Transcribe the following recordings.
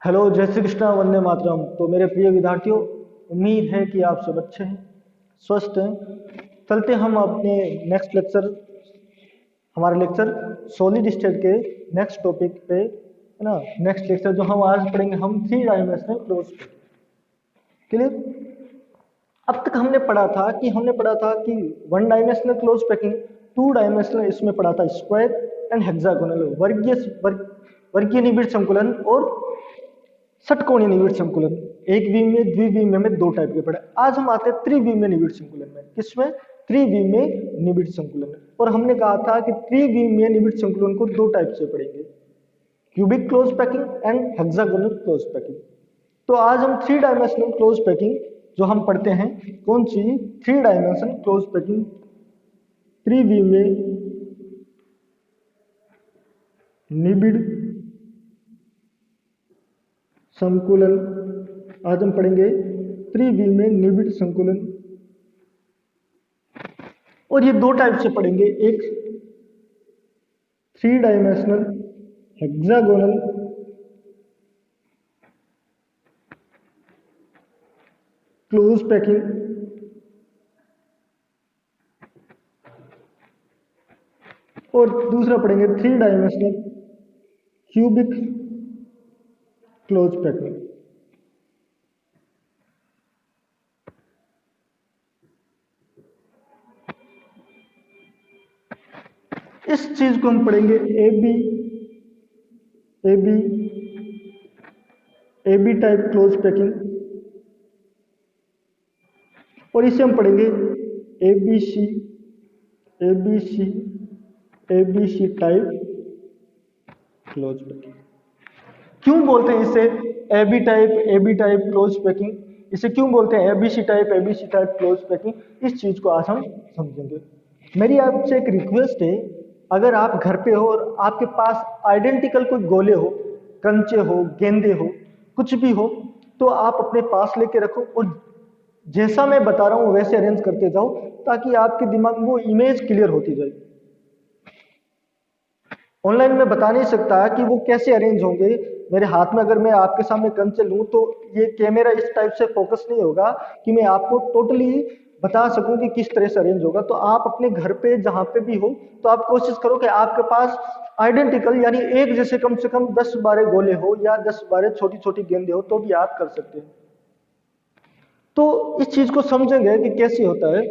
Hello, जय श्री कृष्णा, वंदे मातरम। तो मेरे प्रिय विद्यार्थियों, उम्मीद है कि आप सब अच्छे हैं, स्वस्थ हैं। चलते हम अपने नेक्स्ट लेक्चर, हमारे लेक्चर सॉलिड स्टेट के नेक्स्ट टॉपिक पे, है ना। नेक्स्ट लेक्चर जो हम आज पढ़ेंगे, हम थ्री डायमेंशनल क्लोज। क्लियर? अब तक हमने पढ़ा था कि one dimensional close packing, two dimensional इसमें पढ़ा था स्क्वायर एंड हेक्सागोनल, वर्गीय निबिड़ संकुलन और षटकोणीय निबिड़ संकुलन। एक विमीय, द्विविमीय में दो टाइप के पढ़े। आज हम आते हैं त्रिविमीय निबिड़ संकुलन में। किसमें? त्रिविमीय निबिड़ संकुलन में। और हमने कहा था कि त्रिविमीय निबिड़ संकुलन को दो टाइप से पढ़ेंगे, cubic close packing and hexagonal close packing. तो आज हम थ्री डायमेंशनल क्लोज पैकिंग जो हम पढ़ते हैं, कौन सी? Three dimension close packing, त्रिविमीय निबिड़ संकुलन। आज हम पढ़ेंगे त्रिविमीय निबिड़ संकुलन। और ये दो टाइप से पढ़ेंगे, एक three dimensional hexagonal close packing और दूसरा पढ़ेंगे three dimensional cubic close packing. इस चीज को हम पढ़ेंगे A B type close packing, और इसे हम पढ़ेंगे A B C type close packing. क्यों बोलते हैं इसे A B type close packing? इसे क्यों बोलते हैं A B C type close packing? इस चीज को आज हम समझेंगे। मेरी आपसे एक रिक्वेस्ट है, अगर आप घर पे हो और आपके पास आइडेंटिकल कोई गोले हो, कंचे हो, गेंदे हो, कुछ भी हो, तो आप अपने पास लेके रखो और जैसा मैं बता रहा हूं वैसे अरेंज करते जाओ, ताकि आपके दिमाग में वो इमेज क्लियर होती जाए। ऑनलाइन में बता नहीं सकता कि वो कैसे अरेंज होंगे। मेरे हाथ में अगर मैं आपके सामने कंचे लूं तो ये कैमरा इस टाइप से फोकस नहीं होगा कि मैं आपको टोटली बता सकूं कि किस तरह से अरेंज होगा। तो आप अपने घर पे जहां पे भी हो, तो आप कोशिश करो कि आपके पास आइडेंटिकल यानी एक जैसे कम से कम 10-12 गोले हो या 10-12 छोटी छोटी गेंदे हो, तो भी आप कर सकते हैं। तो इस चीज को समझेंगे कि कैसे होता है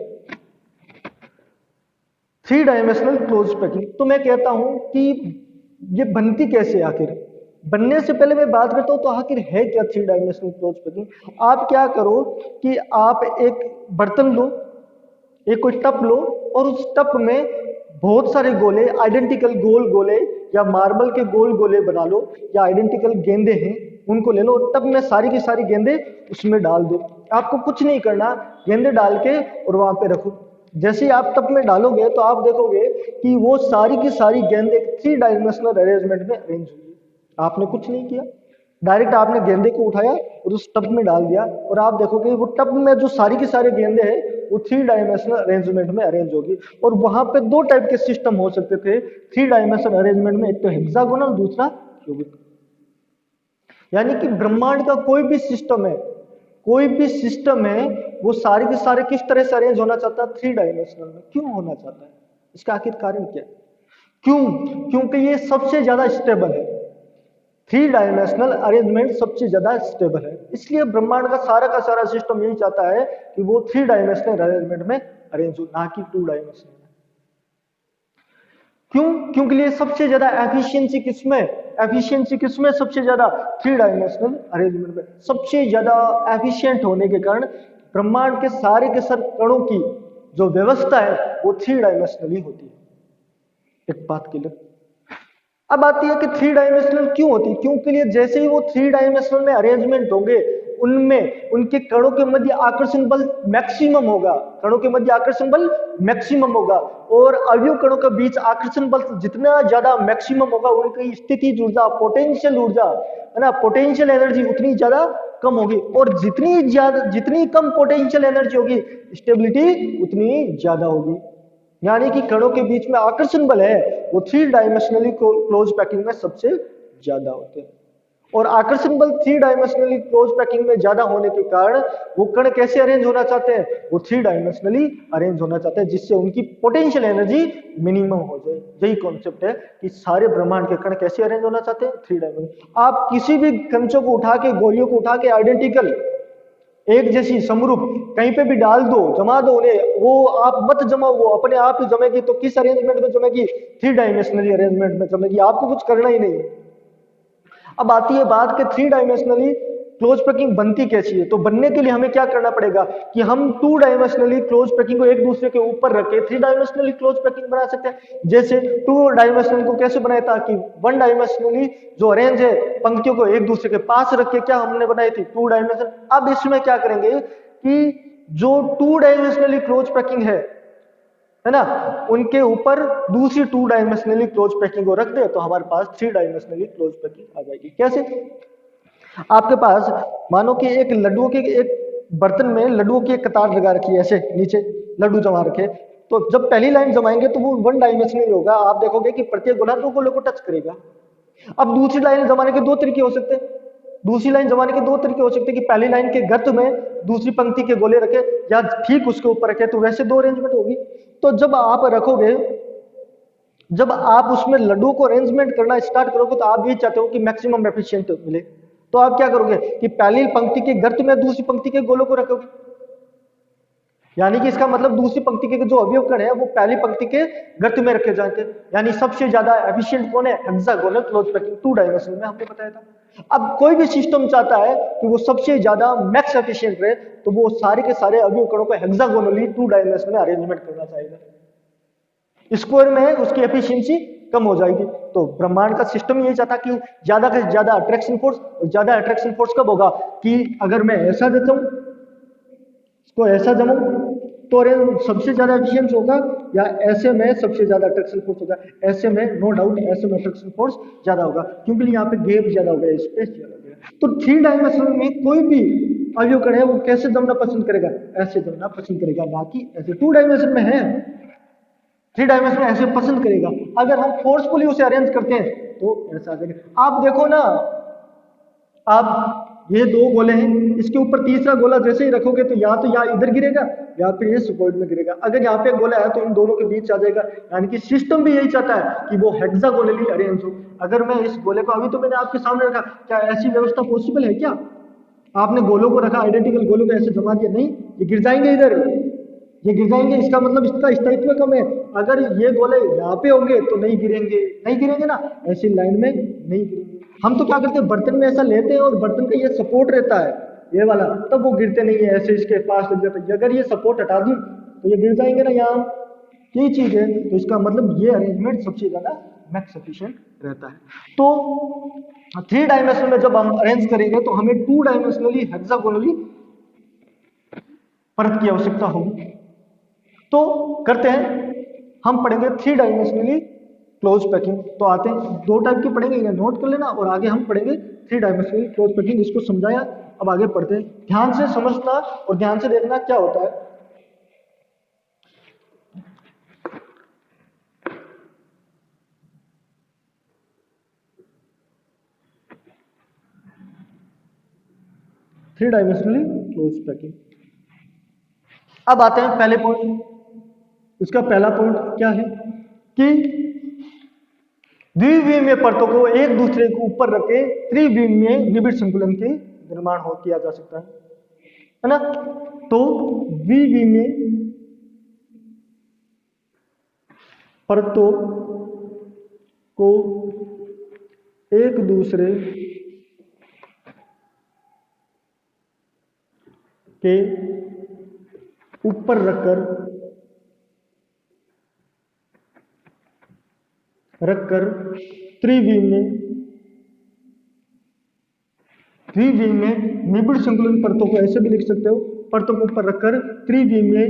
थ्री डायमेंशनल क्लोज पैकिंग। तो मैं कहता हूं कि ये बनती कैसे, आखिर बनने से पहले मैं बात करता हूं तो आखिर है क्या थ्री डायमेंशनल क्लोज पैकिंग। आप क्या करो कि आप एक बर्तन लो, एक कोई टप लो, और उस टप में बहुत सारे गोले, आइडेंटिकल गोल गोले या मार्बल के गोल गोले बना लो, या आइडेंटिकल गेंदे हैं उनको ले लो, टब में सारी की सारी गेंदे उसमें डाल दो। आपको कुछ नहीं करना, गेंदे डाल के और वहां पे रखो। जैसे ही आप टब में डालोगे तो आप देखोगे कि वो सारी की सारी गेंदे थ्री डायमेंशनल अरेंजमेंट में अरेंज होगी। आपने कुछ नहीं किया, डायरेक्ट आपने गेंदे को उठाया और उस टब में डाल दिया, और आप देखोगे वो टब में जो सारी की सारी गेंदे हैं वो थ्री डायमेंशनल अरेंजमेंट में अरेंज होगी। और वहां पे दो टाइप के सिस्टम हो सकते थे थ्री डायमेंशनल अरेंजमेंट में, एक तो हेक्सागोनल, दूसरा क्यूबिक। यानी कि ब्रह्मांड का कोई भी सिस्टम है, वो सारे के सारे किस तरह से अरेंज होना चाहता है? थ्री डायमेंशनल में। क्यों होना चाहता है? इसका आखिर कारण क्या है? क्यों? क्योंकि ये सबसे ज्यादा स्टेबल है। थ्री डायमेंशनल अरेंजमेंट सबसे ज्यादा स्टेबल है, इसलिए ब्रह्मांड का सारा सिस्टम यही चाहता है कि वो थ्री डायमेंशनल अरेंजमेंट में अरेंज हो, ना कि टू डायमेंशनल में। क्यों? क्योंकि ये सबसे ज्यादा एफिशिएंसी किसमें सबसे ज्यादा? थ्री डायमेंशनल अरेंजमेंट में। सबसे ज्यादा एफिशिएंट होने के कारण ब्रह्मांड के सारे कणों की जो व्यवस्था है वो थ्री डायमेंशनली होती है। एक बात क्लियर। अब आती है कि थ्री डायमेंशनल क्यों होती है? क्योंकि लिए जैसे ही वो थ्री डायमेंशनल में अरेंजमेंट होंगे, उनमें उनके कणों के मध्य आकर्षण बल मैक्सिमम होगा, और अवयव कणों के बीच आकर्षण बल जितना ज्यादा मैक्सिमम होगा, उनकी स्थितिज ऊर्जा, पोटेंशियल ऊर्जा, है ना, पोटेंशियल एनर्जी उतनी ज्यादा कम होगी। और जितनी कम पोटेंशियल एनर्जी होगी, स्टेबिलिटी उतनी ज्यादा होगी। यानी कि कणों के बीच में आकर्षण बल है वो थ्री डायमेंशनली क्लोज पैकिंग में सबसे ज्यादा होते हैं। और आकर्षण बल थ्री डायमेंशनली क्लोज पैकिंग में ज्यादा होने के कारण वो कण कैसे अरेंज होना चाहते हैं, वो थ्री डायमेंशनली अरेंज होना चाहते हैं, जिससे उनकी पोटेंशियल एनर्जी मिनिमम हो जाए। यही कॉन्सेप्ट है कि सारे ब्रह्मांड के कण कैसे अरेंज होना चाहते हैं, थ्री डायमेंशन। आप किसी भी कंचों को उठा के, गोलियों को उठा के आइडेंटिकल एक जैसी समरूप कहीं पे भी डाल दो, जमा दो उन्हें, वो आप मत जमाओ, वो अपने आप ही जमेगी। तो किस अरेंजमेंट में जमेगी, थ्री डायमेंशनली अरेंजमेंट में जमेगी, आपको कुछ करना ही नहीं। अब आती है बात कि थ्री डायमेंशनली क्लोज पैकिंग बनती कैसी है। तो बनने के लिए हमें क्या करना पड़ेगा कि हम टू डायमेंशनली क्लोज पैकिंग को एक दूसरे के ऊपर रख के थ्री डायमेंशनली क्लोज पैकिंग बना सकते हैं। जैसे टू डायमेंशनल को कैसे बनाया था कि वन डायमेंशनली जो अरेंज है पंक्तियों को एक दूसरे के पास रख के क्या हमने बनाई थी, टू डायमेंशन। अब इसमें क्या करेंगे कि जो टू डायमेंशनली क्लोज पैकिंग है ना, उनके ऊपर दूसरी टू डायमेंशनली क्लोज पैकिंग को रख दे तो हमारे पास थ्री डायमेंशनली क्लोज पैकिंग आ जाएगी। कैसे, आपके पास मानो कि एक लड्डुओं के एक बर्तन में लड्डुओं की एक कतार लगा रखी है, ऐसे नीचे लड्डू जमा रखे। तो जब पहली लाइन जमाएंगे तो वो वन डायमेंशनल होगा, आप देखोगे कि प्रत्येक गोला दो गोलों को टच करेगा। अब दूसरी लाइन जमाने के दो तरीके हो सकते हैं, दूसरी लाइन जमाने के दो तरीके हो सकते हैं कि पहली लाइन के गर्त में दूसरी पंक्ति के गोले रखे या ठीक उसके ऊपर रखे, तो वैसे दो अरेंजमेंट होगी। तो जब आप रखोगे, जब आप उसमें लड्डू को अरेंजमेंट करना स्टार्ट करोगे तो आप ये चाहते हो कि मैक्सिमम एफिशिएंट मिले। तो आप क्या करोगे कि पहली पंक्ति के गर्त में दूसरी पंक्ति के गोलों को रखोगे, यानी कि इसका मतलब दूसरी पंक्ति के जो अवयव कण है वो पहली पंक्ति के गर्त में रखे जाते हैं। यानी सबसे ज्यादा एफिशिएंट कौन है, hexagonal close packing two dimension में हमने बताया था। अब कोई भी सिस्टम चाहता है कि वो सबसे ज्यादा मैक्स एफिशिएंट रहे, तो वो सारे के सारे अवयव कणों को हेक्सागोनली टू डायमेंशन में अरेंजमेंट करना चाहेगा। स्क्वायर में उसकी एफिशिएंसी कम हो जाएगी। तो ब्रह्मांड का सिस्टम यही चाहता कि ज्यादा से ज्यादा अट्रैक्शन फोर्स, और ज्यादा अट्रैक्शन फोर्स कब होगा कि अगर मैं ऐसा देता हूं, इसको ऐसा जमाऊं तो सबसे ज्यादा एफिशिएंट होगा, या ऐसे में सबसे ज्यादा अट्रैक्शन फोर्स होगा। ऐसे में नो डाउट ऐसे में अट्रैक्शन फोर्स ज्यादा होगा, क्योंकि यहाँ पे गैप ज्यादा हो गया, स्पेस ज्यादा हो गया। तो थ्री डायमेंशन में कोई भी अवयव कण है वो कैसे जमना पसंद करेगा, ऐसे जमना पसंद करेगा, ना कि ऐसे। टू डायमेंशन में है, थ्री डायमेंशन में ऐसे पसंद करेगा। अगर हम फोर्सफुली उसे अरेंज करते हैं तो ऐसा आ जाएगा। आप देखो ना, आप ये दो गोले हैं, इसके ऊपर तीसरा गोला जैसे ही रखोगे तो या तो यहाँ इधर गिरेगा या फिर ये सुपॉइड में गिरेगा। अगर यहाँ पे गोला है तो इन दोनों के बीच आ जाएगा। यानी कि सिस्टम भी यही चाहता है कि वो हेक्सागोनली अरेंज हो। अगर मैं इस गोले को, अभी तो मैंने आपके सामने रखा, क्या ऐसी व्यवस्था पॉसिबल है क्या? आपने गोलों को रखा, आइडेंटिकल गोलों को ऐसे जमा दिया, नहीं, ये गिर जाएंगे इधर, ये गिर जाएंगे। इसका मतलब इसका स्थायित्व कम है। अगर ये गोले यहाँ पे होंगे तो नहीं गिरेंगे, नहीं गिरेंगे ना, ऐसी लाइन में नहीं गिरेंगे। हम तो क्या करते हैं, बर्तन में ऐसा लेते हैं और बर्तन का ये सपोर्ट रहता है ये वाला, तब वो गिरते नहीं है, ऐसे इसके पास लग जाता है। अगर ये सपोर्ट हटा दूं तो ये गिर जाएंगे ना यहाँ, यही चीज है। तो इसका मतलब ये अरेंजमेंट सबसे ज्यादा मैक्स एफिशिएंट रहता है। तो थ्री डायमेंशन में जब हम अरेंज करेंगे तो हमें टू डायमेंशनली हेक्सागोनली परत की आवश्यकता होगी। तो करते हैं, हम पढ़ेंगे थ्री डायमेंशनली क्लोज पैकिंग। तो आते हैं, दो टाइप की पढ़ेंगे, इन्हें नोट कर लेना, और आगे हम पढ़ेंगे थ्री डायमेंशनली क्लोज पैकिंग। इसको समझाया, अब आगे पढ़ते हैं। ध्यान से समझना और ध्यान से देखना क्या होता है। Three dimensionally close packing. अब आते हैं पहले पॉइंट। इसका पहला पॉइंट क्या है कि द्विविमीय परतों को एक दूसरे के ऊपर रखे त्रिविमीय निबिड़ संकुलन के निर्माण किया जा सकता है ना। तो द्विविमीय परतों को एक दूसरे के ऊपर रखकर त्रिविमीय निबिड़ संकुलन परतों को ऐसे भी लिख सकते हो, परतों के ऊपर रखकर त्रिविमीय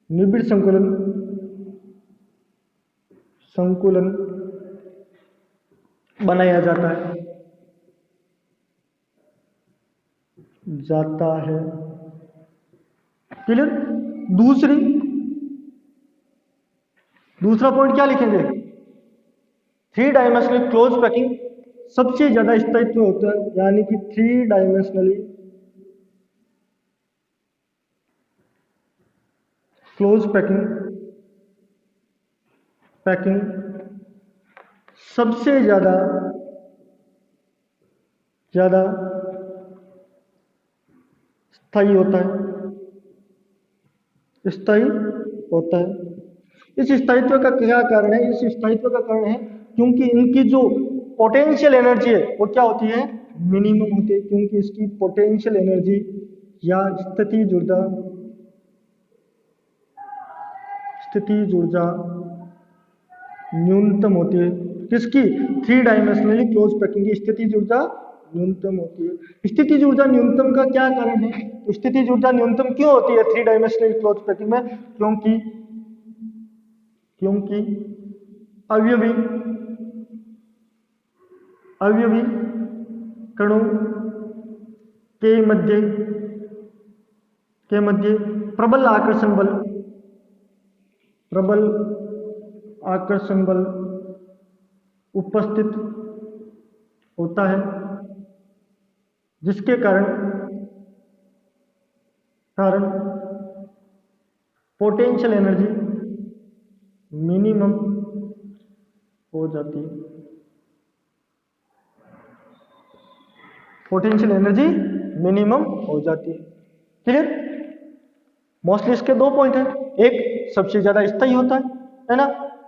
निबिड़ संकुलन बनाया जाता है। क्लियर? दूसरा पॉइंट क्या लिखेंगे, थ्री डायमेंशनल क्लोज पैकिंग सबसे ज्यादा स्थायित्व होता है, यानी कि थ्री डायमेंशनली क्लोज पैकिंग सबसे ज्यादा स्थायी होता है। इस स्थायित्व का क्या कारण है? इस स्थायित्व का कारण है क्योंकि इनकी जो पोटेंशियल एनर्जी है वो क्या होती है? मिनिमम होती है, क्योंकि इसकी पोटेंशियल एनर्जी या स्थितिज ऊर्जा न्यूनतम होती है। किसकी? थ्री डायमेंशनली क्लोज पैकिंग की स्थितिज ऊर्जा न्यूनतम होती है। स्थितिज ऊर्जा न्यूनतम का क्या कारण है? तो स्थितिज ऊर्जा न्यूनतम क्यों होती है थ्री डायमेंशनली क्लोज पैकिंग में? क्योंकि अवयवी कणों के मध्य प्रबल आकर्षण बल उपस्थित होता है, जिसके कारण पोटेंशियल एनर्जी मिनिमम हो जाती है। पोटेंशियल एनर्जी मिनिमम हो जाती है। क्लियर? मोस्टली इसके दो पॉइंट हैं, एक सबसे ज्यादा स्थायी होता है ना,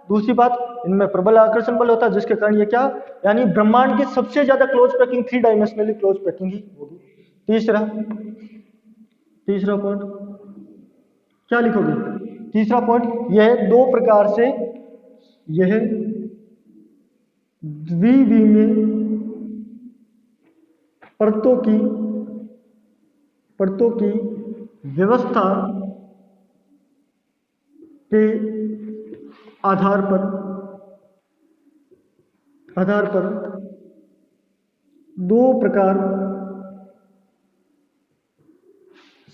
दूसरी बात इनमें प्रबल आकर्षण बल होता है, जिसके कारण ये क्या, यानी ब्रह्मांड की सबसे ज्यादा close packing three dimensionally close packing ही होगी। तीसरा पॉइंट क्या लिखोगे? तीसरा पॉइंट यह दो प्रकार से यह द्विविमीय परतों की व्यवस्था के आधार पर दो प्रकार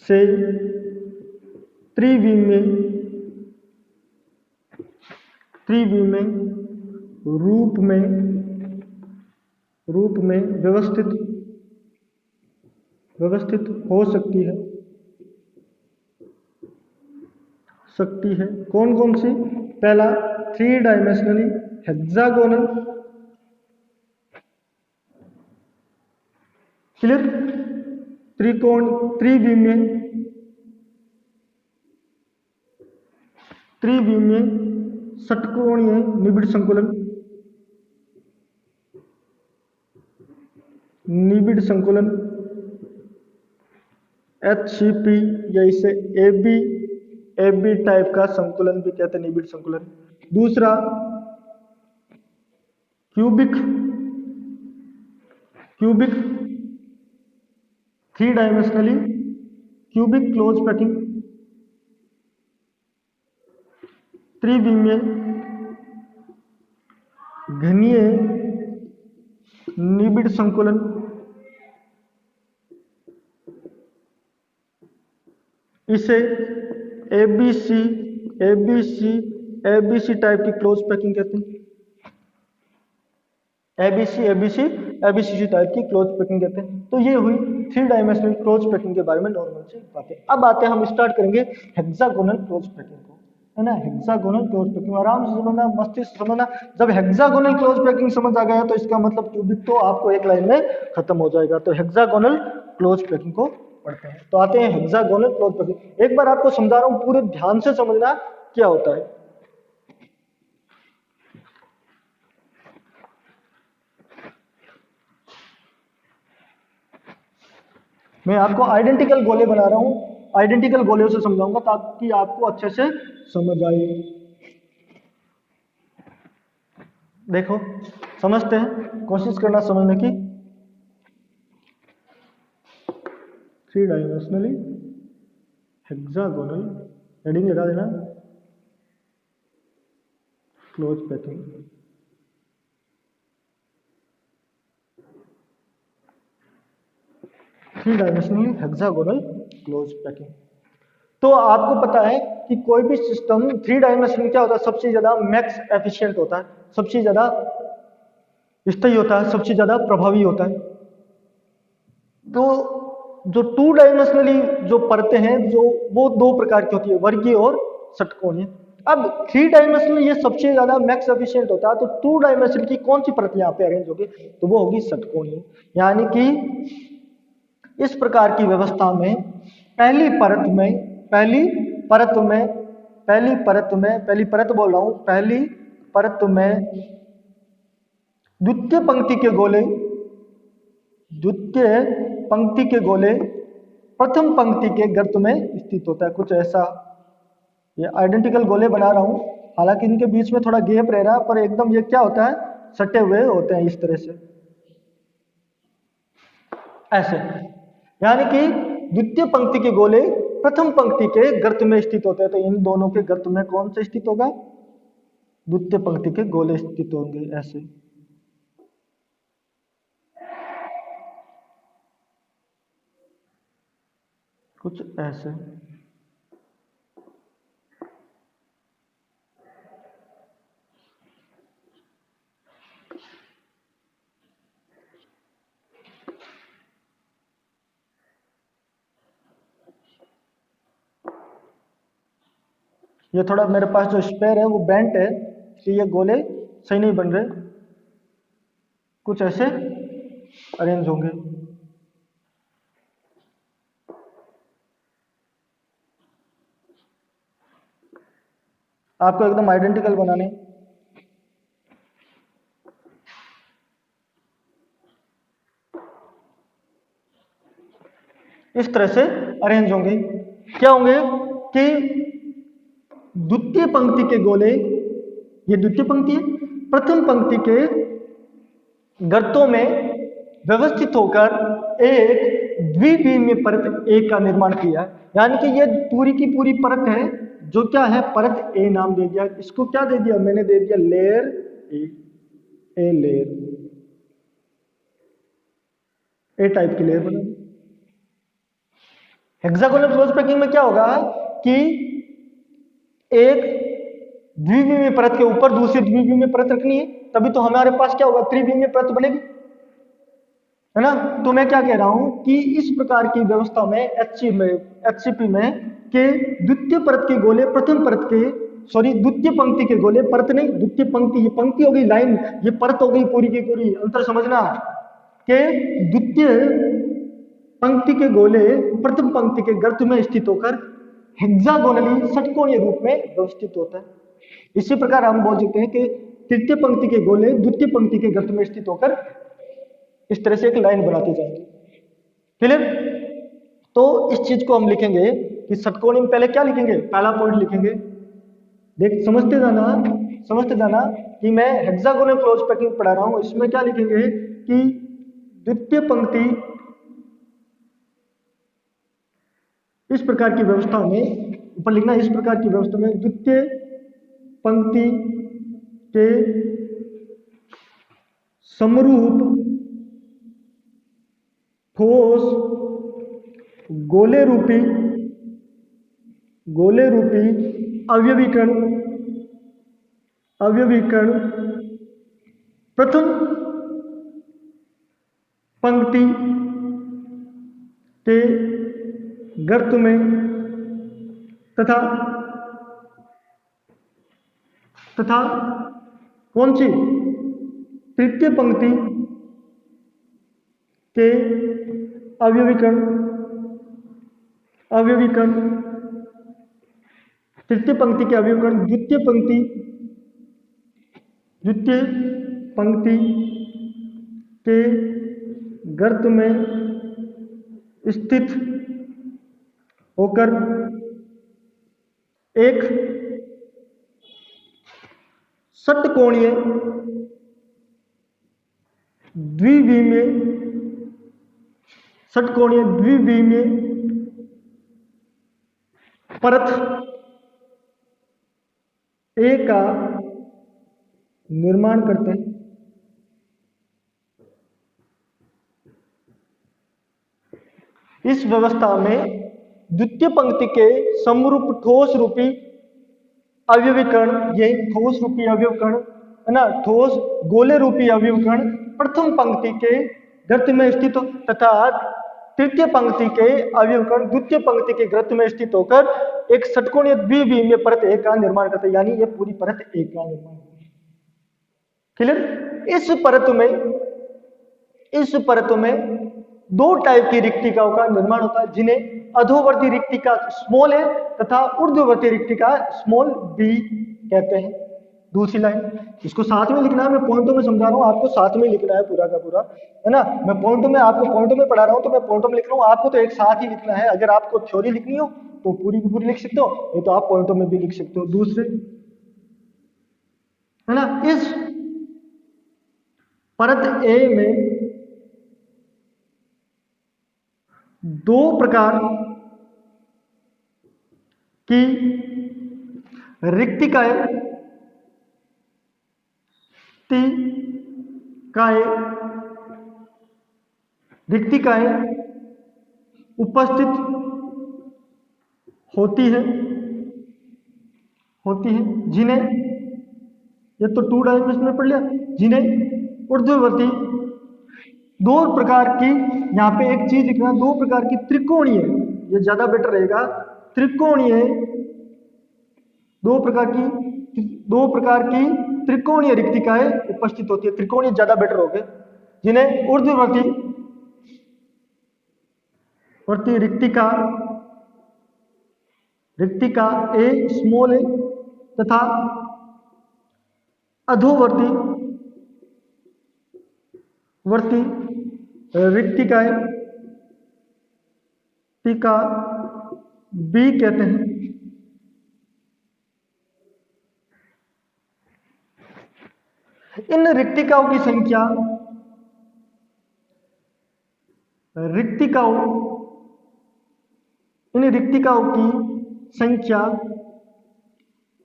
से त्रिविमीय रूप में व्यवस्थित हो सकती है। कौन कौन सी? पहला three dimensionally hexagonal, clear? त्रिविमीय षटकोणीय निबिड़ संकुलन HCP, या इसे AB टाइप का संकुलन भी कहते हैं, निबिड़ संकुलन। दूसरा cubic three dimensionally cubic close packing, त्रिविमीय घनीय निबिड़ संकुलन, इसे ABC टाइप की क्लोज पैकिंग कहते हैं। ABC टाइप की क्लोज पैकिंग कहते हैं। तो ये हुई थ्री डायमेंशनल क्लोज पैकिंग के बारे में नॉर्मल सी बातें। अब हम स्टार्ट करेंगे हेक्सागोनल क्लोज पैकिंग को, है ना। हेक्सागोनल क्लोज पैकिंग आराम से समझना, मस्तिष्क समझना। जब हेक्सागोनल क्लोज पैकिंग समझ आ गया तो इसका मतलब क्यूबिक तो आपको एक लाइन में खत्म हो जाएगा। तो हेक्सागोनल क्लोज पैकिंग को पढ़ते हैं। तो आते हैं हेक्सागोनल क्लोज पैकिंग। एक बार आपको समझा रहा हूं, पूरे ध्यान से समझना क्या होता है। मैं आपको आइडेंटिकल गोले बना रहा हूं, आइडेंटिकल गोले से समझाऊंगा ताकि आपको अच्छे से समझ आए। देखो समझते हैं, कोशिश करना समझने की। थ्री डायमेंशनली हेक्सागोनल, हेडिंग लगा देना, close packing. Three dimensionally hexagonal close packing. तो आपको पता है कि कोई भी सिस्टम थ्री डायमेंशन क्या होता है, सबसे ज्यादा मैक्स एफिशिएंट होता है, सबसे ज्यादा स्थायी होता है, सबसे ज्यादा प्रभावी होता है। तो जो टू डायमेंशनली जो परतें हैं जो वो दो प्रकार की होती है, वर्गीय और षटकोणीय। अब थ्री डायमेंशनल ये सबसे ज्यादा मैक्स एफिशिएंट होता है, तो टू डायमेंशनल की कौन सी परत यहाँ पे अरेंज होगी, तो वो होगी षटकोणीय। यानी कि इस प्रकार की व्यवस्था में पहली परत में पहली परत में पहली परत बोल रहा हूं, पहली परत में द्वितीय पंक्ति के गोले द्वितीय पंक्ति के गोले प्रथम पंक्ति के गर्त में स्थित होता है। कुछ ऐसा ये आइडेंटिकल गोले बना रहा हूं, हालांकि इनके बीच में थोड़ा गैप रह रहा है, पर एकदम ये क्या होता है, सटे हुए होते हैं इस तरह से, ऐसे। यानी कि द्वितीय पंक्ति के गोले प्रथम पंक्ति के गर्त में स्थित होते हैं, तो इन दोनों के गर्त में कौन से स्थित होगा, द्वितीय पंक्ति के गोले स्थित होंगे, ऐसे। कुछ ऐसे। ये थोड़ा मेरे पास जो स्पेयर है वो बेंट है, इसलिए ये गोले सही नहीं बन रहे, कुछ ऐसे अरेंज होंगे। आपको एकदम आइडेंटिकल बनाने, इस तरह से अरेंज होंगे। क्या होंगे कि द्वितीय पंक्ति के गोले, ये द्वितीय पंक्ति है, प्रथम पंक्ति के गर्तों में व्यवस्थित होकर एक द्विविमीय परत ए का निर्माण किया। यानी कि ये पूरी की पूरी परत है जो क्या है, परत ए नाम दे दिया। इसको क्या दे दिया मैंने, दे दिया layer a layer, A type की लेयर बना। हेक्सागोनल क्लोज पैकिंग में क्या होगा कि एक द्विविमीय परत के ऊपर दूसरी द्विविमीय परत रखनी है, तभी तो हमारे पास क्या होगा, त्रिविमीय परत बनेगी, है ना। तो मैं क्या कह रहा हूं कि इस प्रकार की व्यवस्था में एचसीपी में के द्वितीय परत के गोले प्रथम परत के, सॉरी द्वितीय पंक्ति के गोले, परत नहीं, द्वितीय पंक्ति, ये पंक्ति हो गई लाइन, ये परत हो गई पूरी की पूरी, अंतर समझना, के द्वितीय पंक्ति के गोले प्रथम पंक्ति के गर्त में स्थित होकर हेक्सागोनली षटकोणीय रूप में व्यवस्थित होता है। इसी प्रकार हम बोल सकते हैं कि तृतीय पंक्ति के गोले द्वितीय पंक्ति के गर्त में स्थित होकर इस तरह से एक लाइन बनाती जाएगी। क्लियर। तो इस चीज को हम लिखेंगे कि षटकोणीय में पहले क्या लिखेंगे, पहला पॉइंट लिखेंगे, देख समझते जाना कि मैं हेक्सागोनल क्लोज पैकिंग पढ़ा रहा हूं, इसमें क्या लिखेंगे कि द्वितीय पंक्ति इस प्रकार की व्यवस्था में, ऊपर लिखना इस प्रकार की व्यवस्था में द्वितीय पंक्ति के समरूप ठोस गोले रूपी अवयवीकरण प्रथम पंक्ति के गर्त में तथा कौन सी तृतीय पंक्ति के अवयवीकरण तृतीय पंक्ति के अवयवीकरण द्वितीय पंक्ति के गर्त में स्थित होकर एक षटकोणीय द्विविमीय परत ए का निर्माण करते हैं। इस व्यवस्था में द्वितीय पंक्ति के समरूप ठोस रूपी अवयवीकरण, यही ठोस रूपी अवयवीकरण है ना, ठोस गोले रूपी अवयव कण प्रथम पंक्ति के गर्त में स्थित तथा तृतीय पंक्ति के अवयव कण द्वितीय पंक्ति के गर्त में स्थित होकर एक षटकोणीय द्विविमीय परत ए का निर्माण करते हैं, यानी ये पूरी परत ए का निर्माण। क्लियर? इस परत में दो टाइप की रिक्तिकाओं का निर्माण होता है, जिन्हें अधोवर्ती रिक्तिका स्मॉल ए तथा ऊर्ध्ववर्ती रिक्तिका स्मॉल बी कहते हैं। दूसरी लाइन, इसको साथ में लिखना है, मैं पॉइंटों में समझा रहा हूं, आपको साथ में लिखना है पूरा का पूरा, है ना। मैं पॉइंटों में आपको पॉइंटों में पढ़ा रहा हूं तो मैं पॉइंटों में लिख रहा हूं, आपको तो एक साथ ही लिखना है। अगर आपको थ्योरी लिखनी हो तो पूरी की पूरी लिख सकते हो, नहीं तो आप पॉइंटों में भी लिख सकते हो। दूसरे, है ना, इस परत ए में दो प्रकार की रिक्तिकाएं उपस्थित होती है जिन्हें, ये तो 2 डायमेंशन में पढ़ लिया, जिन्हें ऊर्ध्ववर्ती दो प्रकार की, यहां पे एक चीज लिखना, दो प्रकार की त्रिकोणीय, ये ज्यादा बेटर रहेगा, दो प्रकार की त्रिकोणीय रिक्तिकाएं उपस्थित होती है। त्रिकोणीय ज्यादा बेटर होगे, जिन्हें ऊर्ध्ववर्ती रिक्तिका ए स्मॉल ए तथा अधोवर्ती रिक्तिकाएं बी कहते हैं। इन रिक्तिकाओं की संख्या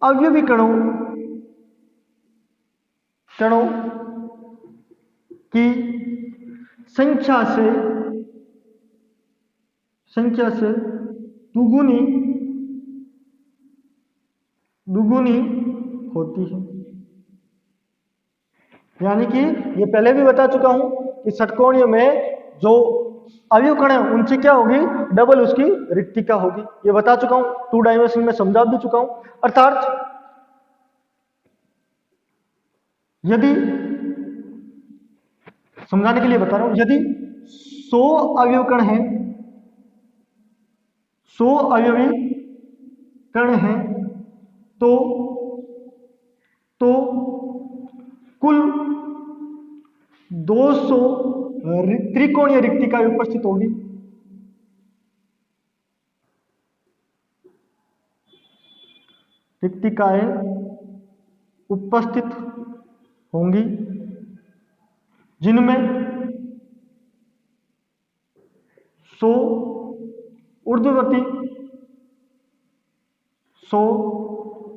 अवयवी कणों की संख्या से दुगुनी होती है। यानी कि ये पहले भी बता चुका हूं कि षटकोणीय में जो अवयव कण है उनसे क्या होगी, डबल उसकी रिक्तिका होगी। ये बता चुका हूं, 2 डायमेंशन में समझा भी चुका हूं। अर्थात यदि, समझाने के लिए बता रहा हूं, यदि 100 अवयव कण हैं, 100 अवयवी कण हैं, तो कुल 200 त्रिकोणीय रिक्तिकाएं उपस्थित होगी। रिक्तिकाएं उपस्थित होंगी जिनमें 100 ऊर्ध्ववर्ती, 100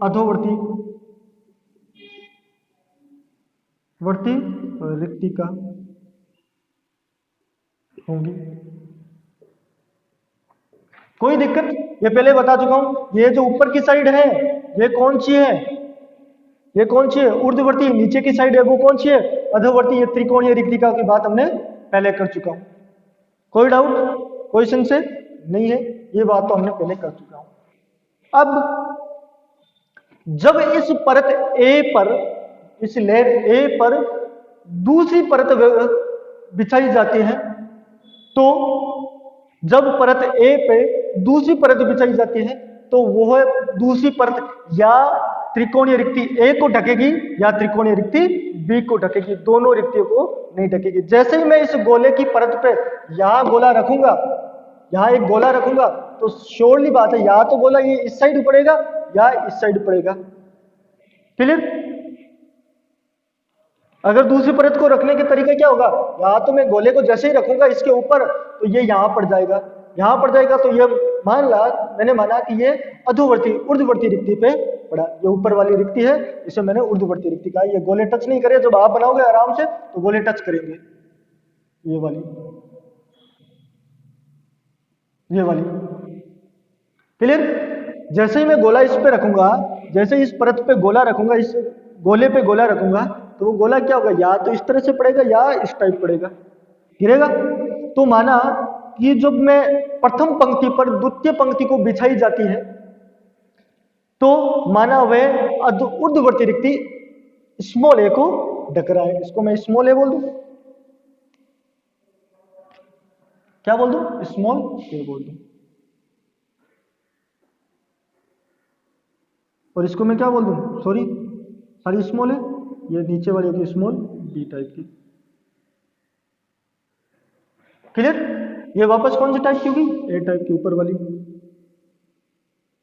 अधोवर्ती रिक्तिका होंगी। कोई दिक्कत? ये पहले बता चुका हूं। ये जो ऊपर की साइड है ये कौन सी है? ये कौन सी है? ऊर्ध्ववर्ती। नीचे की साइड है वो कौन सी है? अधोवर्ती। ये त्रिकोणीय रिक्तिका की बात हमने पहले कर चुका हूं। कोई डाउट, कोई संशय नहीं है? ये बात तो हमने पहले कर चुका हूं। अब जब इस परत ए पर, इस लेयर ए पर दूसरी परत बिछाई जाती है, तो जब परत ए पे दूसरी परत बिछाई जाती है तो वह दूसरी परत या त्रिकोणीय रिक्ति ए को ढकेगी या त्रिकोणीय रिक्ति बी को ढकेगी। दोनों रिक्तियों को नहीं ढकेगी। जैसे ही मैं इस गोले की परत पे यहां गोला रखूंगा, यहां एक गोला रखूंगा, तो श्योरली बात है या तो गोला ये इस साइड पड़ेगा या इस साइड पड़ेगा। क्लियर? अगर दूसरी परत को रखने के तरीका क्या होगा, या तो मैं गोले को जैसे ही रखूंगा इसके ऊपर तो ये यहां पड़ जाएगा, यहां पड़ जाएगा, तो ये मैंने माना कि ये अधोवर्ती ऊर्ध्ववर्ती रिक्ति पे पड़ा। ये ऊपर वाली रिक्ति है, इसे मैंने ऊर्ध्ववर्ती रिक्ति कहा। ये गोले टच नहीं करे, जब आप बनाओगे आराम से तो गोले टच करेंगे। ये वाली क्लियर? जैसे ही मैं गोला इस पे रखूंगा, जैसे इस परत पे गोला रखूंगा, इस गोले पे गोला रखूंगा तो वो गोला क्या होगा, या तो इस तरह से पड़ेगा या इस टाइप पड़ेगा, गिरेगा। तो माना कि जब मैं प्रथम पंक्ति पर द्वितीय पंक्ति को बिछाई जाती है तो माना वह ऊर्ध्ववर्ती रिक्ति स्मॉल ए को ढक रहा है। इसको मैं स्मॉल ए बोल दूं, क्या बोल दूं, स्मॉल ए बोल दूं। और इसको मैं क्या बोल दूं, सॉरी सारी स्मॉल है, ये नीचे वाली होगी स्मॉल बी टाइप की। क्लियर। ये वापस कौन सी टाइप की होगी, ए टाइप की ऊपर वाली।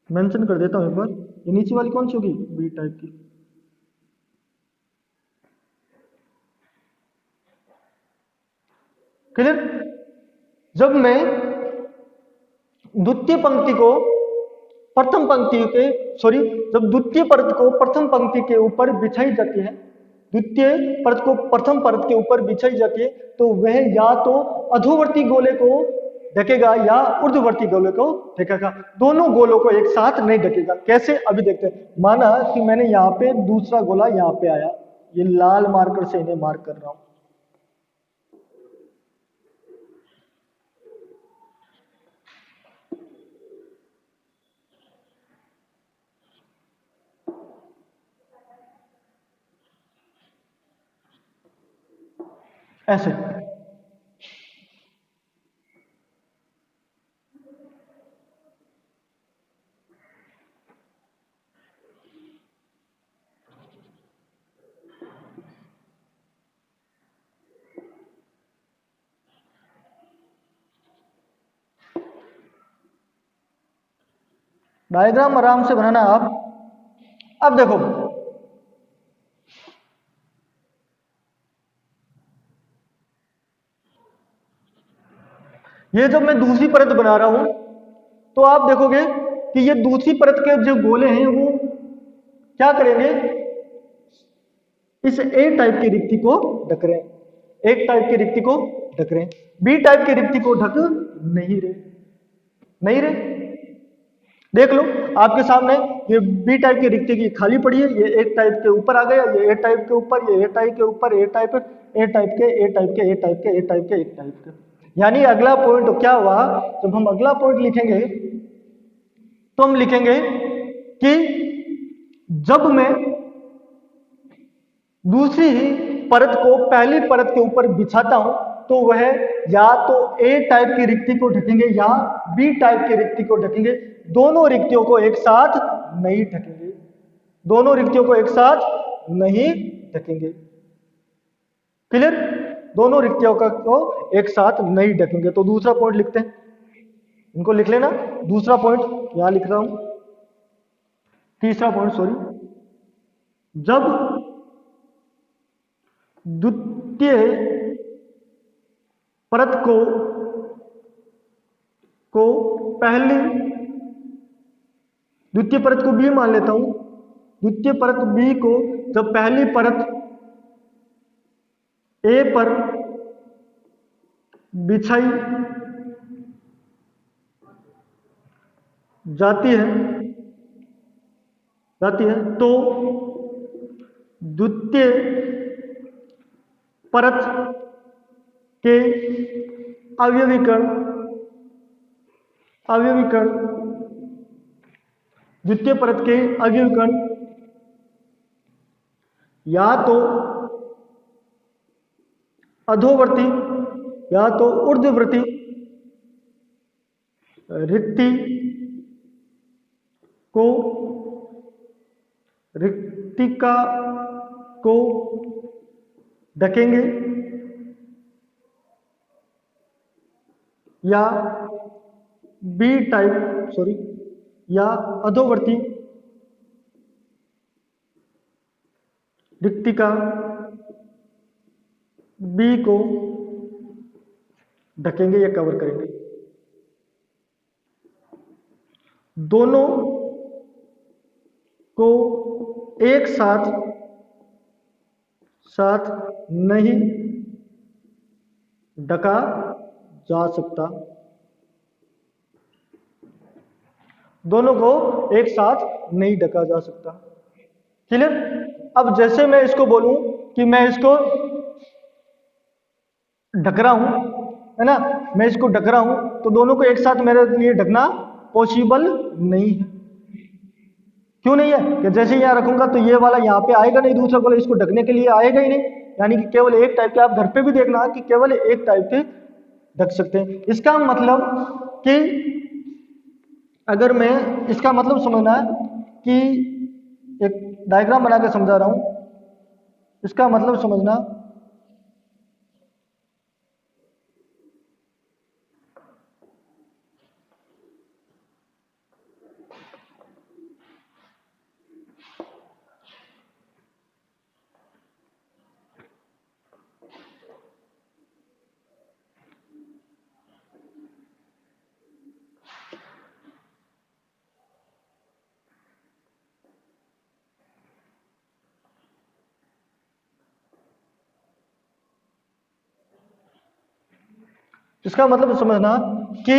मेंशन कर देता हूं एक बार, ये नीचे वाली कौन सी होगी, बी टाइप की। क्लियर। जब मैं द्वितीय पंक्ति को प्रथम पंक्ति के सॉरी जब द्वितीय परत को प्रथम पंक्ति के ऊपर बिछाई जाती है, द्वितीय परत को प्रथम परत के ऊपर बिछाई जाती है तो वह या तो अधोवर्ती गोले को ढकेगा या ऊर्ध्ववर्ती गोले को ढकेगा, दोनों गोलों को एक साथ नहीं ढकेगा। कैसे, अभी देखते हैं। माना कि मैंने यहाँ पे दूसरा गोला यहाँ पे आया, ये लाल मार्कर से इन्हें मार्क कर रहा हूं। ऐसे डायग्राम आराम से बनाना आप। अब देखो ये जब मैं दूसरी परत बना रहा हूं तो आप देखोगे कि ये दूसरी परत के जो गोले हैं वो क्या करेंगे, इस ए टाइप की रिक्ति को ढक रहे हैं, एक टाइप की रिक्ति को ढक रहे हैं, बी टाइप की रिक्ति को ढक नहीं रहे, नहीं रहे। देख लो आपके सामने ये बी टाइप की रिक्ति की खाली पड़ी है, ये एक टाइप के ऊपर आ गया, ये ए टाइप के ऊपर, ये ए टाइप के ऊपर, ए टाइप, ए टाइप के, ए टाइप के, ए टाइप के, ए टाइप के, ए टाइप के। यानी अगला पॉइंट क्या हुआ, जब हम अगला पॉइंट लिखेंगे तो हम लिखेंगे कि जब मैं दूसरी ही परत को पहली परत के ऊपर बिछाता हूं तो वह या तो ए टाइप की रिक्ति को ढकेंगे या बी टाइप की रिक्ति को ढकेंगे, दोनों रिक्तियों को एक साथ नहीं ढकेंगे, दोनों रिक्तियों को एक साथ नहीं ढकेंगे। क्लियर, दोनों रिक्तियों को एक साथ नहीं ढकेंगे। तो दूसरा पॉइंट लिखते हैं, इनको लिख लेना। दूसरा पॉइंट यहां लिख रहा हूं, तीसरा पॉइंट सॉरी, जब द्वितीय परत को पहली, द्वितीय परत को बी मान लेता हूं, द्वितीय परत बी को जब पहली परत ए पर बिछाई जाती है तो द्वितीय परत के अवयवीकरण द्वितीय परत के अवयवीकरण या तो अधोवर्ती या तो ऊर्ध्ववर्ती रिक्तिका को ढकेंगे या बी टाइप सॉरी या अधोवर्ती रिक्तिका बी को ढकेंगे या कवर करेंगे। दोनों को एक साथ नहीं ढका जा सकता, दोनों को एक साथ नहीं ढका जा सकता। क्लियर। अब जैसे मैं इसको बोलूं कि मैं इसको ढक रहा हूं, है ना, मैं इसको ढक रहा हूं, तो दोनों को एक साथ मेरे लिए ढकना पॉसिबल नहीं है। क्यों नहीं है? कि जैसे यहां रखूंगा तो ये वाला यहां पे आएगा नहीं, दूसरा वाला इसको ढकने के लिए आएगा ही नहीं। यानी कि केवल एक टाइप के, आप घर पे भी देखना कि केवल एक टाइप के ढक सकते हैं। इसका मतलब कि अगर मैं, इसका मतलब समझना कि एक डायग्राम बना के समझा रहा हूं, इसका मतलब समझना इसका मतलब समझना कि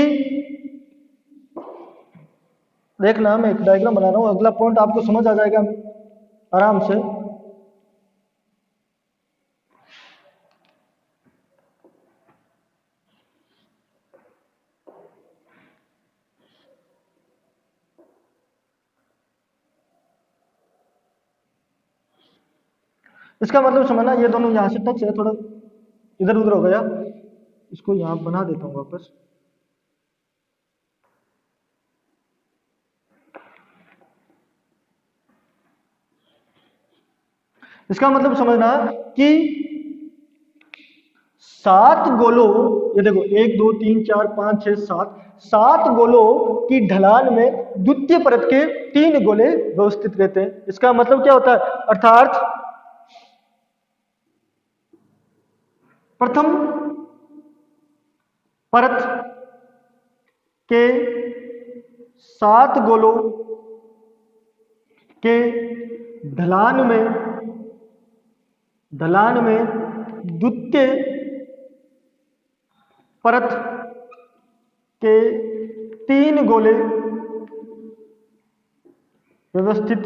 देखना, मैं एक डायग्राम बना रहा हूं, अगला पॉइंट आपको समझ आ जाएगा आराम से। इसका मतलब समझना, ये दोनों यहां से टच है, थोड़ा इधर उधर हो गया, इसको यहां बना देता हूं वापस। इसका मतलब समझना कि 7 गोलों, ये देखो 1 2 3 4 5 6 7, 7 गोलों की ढलान में द्वितीय परत के 3 गोले व्यवस्थित रहते हैं। इसका मतलब क्या होता है? अर्थात प्रथम परत के 7 गोलों के ढलान में द्वितीय परत के 3 गोले व्यवस्थित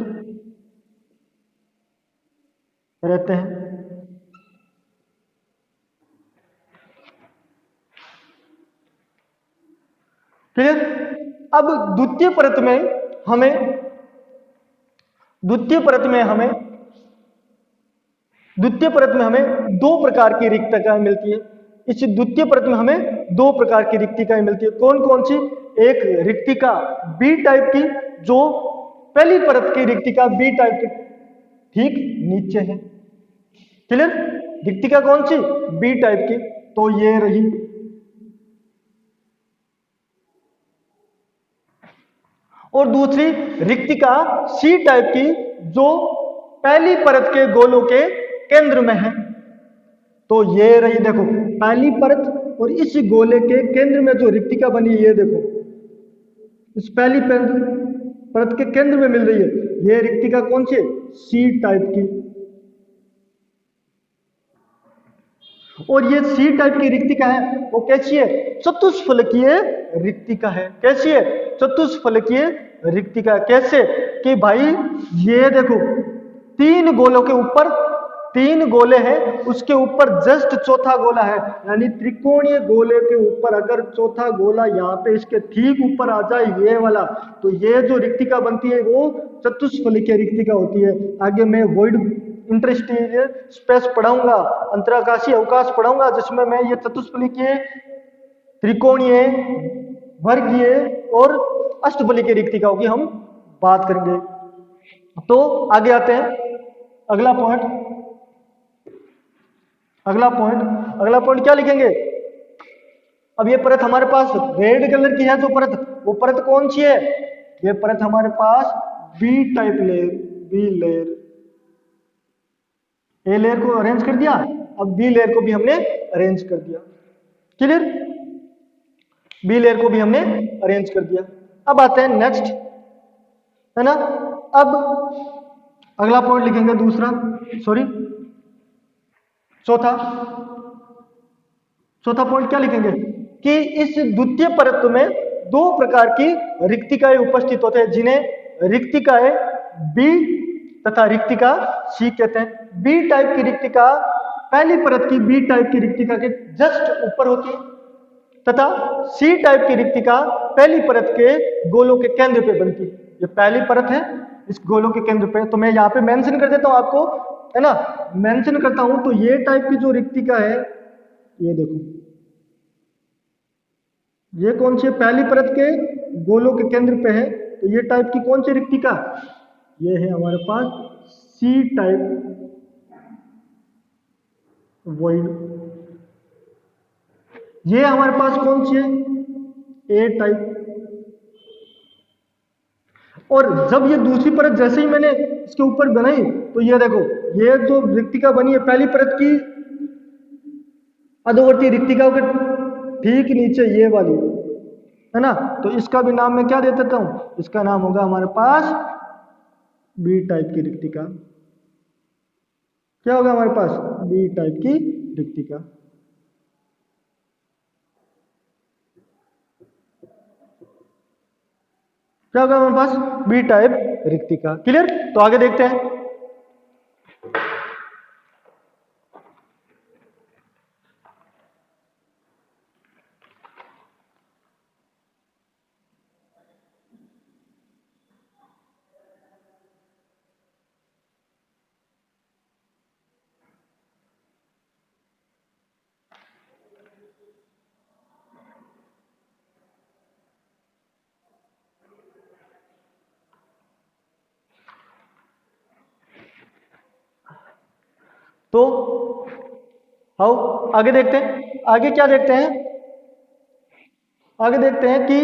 रहते हैं। क्लियर? अब द्वितीय परत में हमें द्वितीय परत में हमें 2 प्रकार की रिक्तिकाएं मिलती है। इस द्वितीय परत में हमें 2 प्रकार की रिक्तिकाएं मिलती है। कौन कौन सी? एक रिक्तिका बी टाइप की, जो पहली परत की रिक्तिका बी टाइप के ठीक नीचे है। क्लियर? रिक्तिका कौन सी? बी टाइप की, तो ये रही। और दूसरी रिक्तिका सी टाइप की, जो पहली परत के गोलों के केंद्र में है। तो ये रही, देखो पहली परत और इस गोले के केंद्र में जो रिक्तिका बनी है, ये देखो इस पहली परत के केंद्र में मिल रही है। ये रिक्तिका कौन सी है? सी टाइप की। और ये सी टाइप की रिक्तिका है, वो कैसी है? चतुष्फलकीय रिक्तिका है। कैसी है? चतुष्फलकीय रिक्तिका। कैसे? कि भाई ये देखो 3 गोलों के ऊपर 3 गोले हैं, उसके ऊपर जस्ट चौथा गोला है। यानी त्रिकोणीय गोले के ऊपर अगर चौथा गोला यहाँ पे इसके ठीक ऊपर आ जाए, ये वाला, तो ये जो रिक्तिका बनती है वो चतुष्फलकीय रिक्तिका होती है। आगे मैं वॉइड इंटरस्टेशियल स्पेस पढ़ाऊंगा, अंतराकाशीय अवकाश पढ़ाऊंगा, जिसमें मैं ये चतुष्फलकीय, त्रिकोणीय, वर्गीय और अष्टफलकीय रिक्तिकाओं की हम बात करेंगे। तो आगे आते हैं, अगला पॉइंट क्या लिखेंगे? अब ये परत हमारे पास रेड कलर की है, जो परत, वो परत कौन सी है? ये परत हमारे पास B type layer, be layer. A layer को अरेंज कर दिया, अब बी लेयर को भी हमने अरेंज कर दिया। क्लियर? बी लेयर को भी हमने अरेंज कर दिया। अब आते हैं नेक्स्ट, है ना। अब अगला पॉइंट लिखेंगे दूसरा, सॉरी चौथा पॉइंट क्या लिखेंगे? कि इस द्वितीय परत में 2 प्रकार की रिक्तिकाएं उपस्थित होते हैं, जिन्हें रिक्तिकाएं बी तथा रिक्तिका सी कहते हैं। बी टाइप की रिक्तिका पहली परत की बी टाइप की रिक्तिका के जस्ट ऊपर होती है तथा सी टाइप की रिक्तिका पहली परत के गोलों के केंद्र पे बनती है। ये पहली परत है इस गोलों के केंद्र पे, तो मैं यहाँ पे मेंशन कर देता हूं आपको, है ना, मेंशन करता हूं। तो ये टाइप की जो रिक्तिका है, ये देखो, ये कौन सी पहली परत के गोलों के केंद्र पे है, तो ये टाइप की कौन सी रिक्तिका, ये है हमारे पास सी टाइप वॉइड। ये हमारे पास कौन सी है, ए टाइप। और जब ये दूसरी परत जैसे ही मैंने इसके ऊपर बनाई, तो ये देखो, ये जो रिक्तिका बनी है पहली परत की अधोवर्ती रिक्तिकाओं के ठीक नीचे ये वाली, है ना, तो इसका भी नाम मैं क्या दे देता हूं, इसका नाम होगा हमारे पास बी टाइप की रिक्तिका। क्या होगा हमारे पास, बी टाइप की रिक्तिका। क्या होगा हमारे पास, बी टाइप रिक्तिका। क्लियर, तो आगे देखते हैं। तो आओ आगे देखते हैं, आगे क्या देखते हैं, आगे देखते हैं कि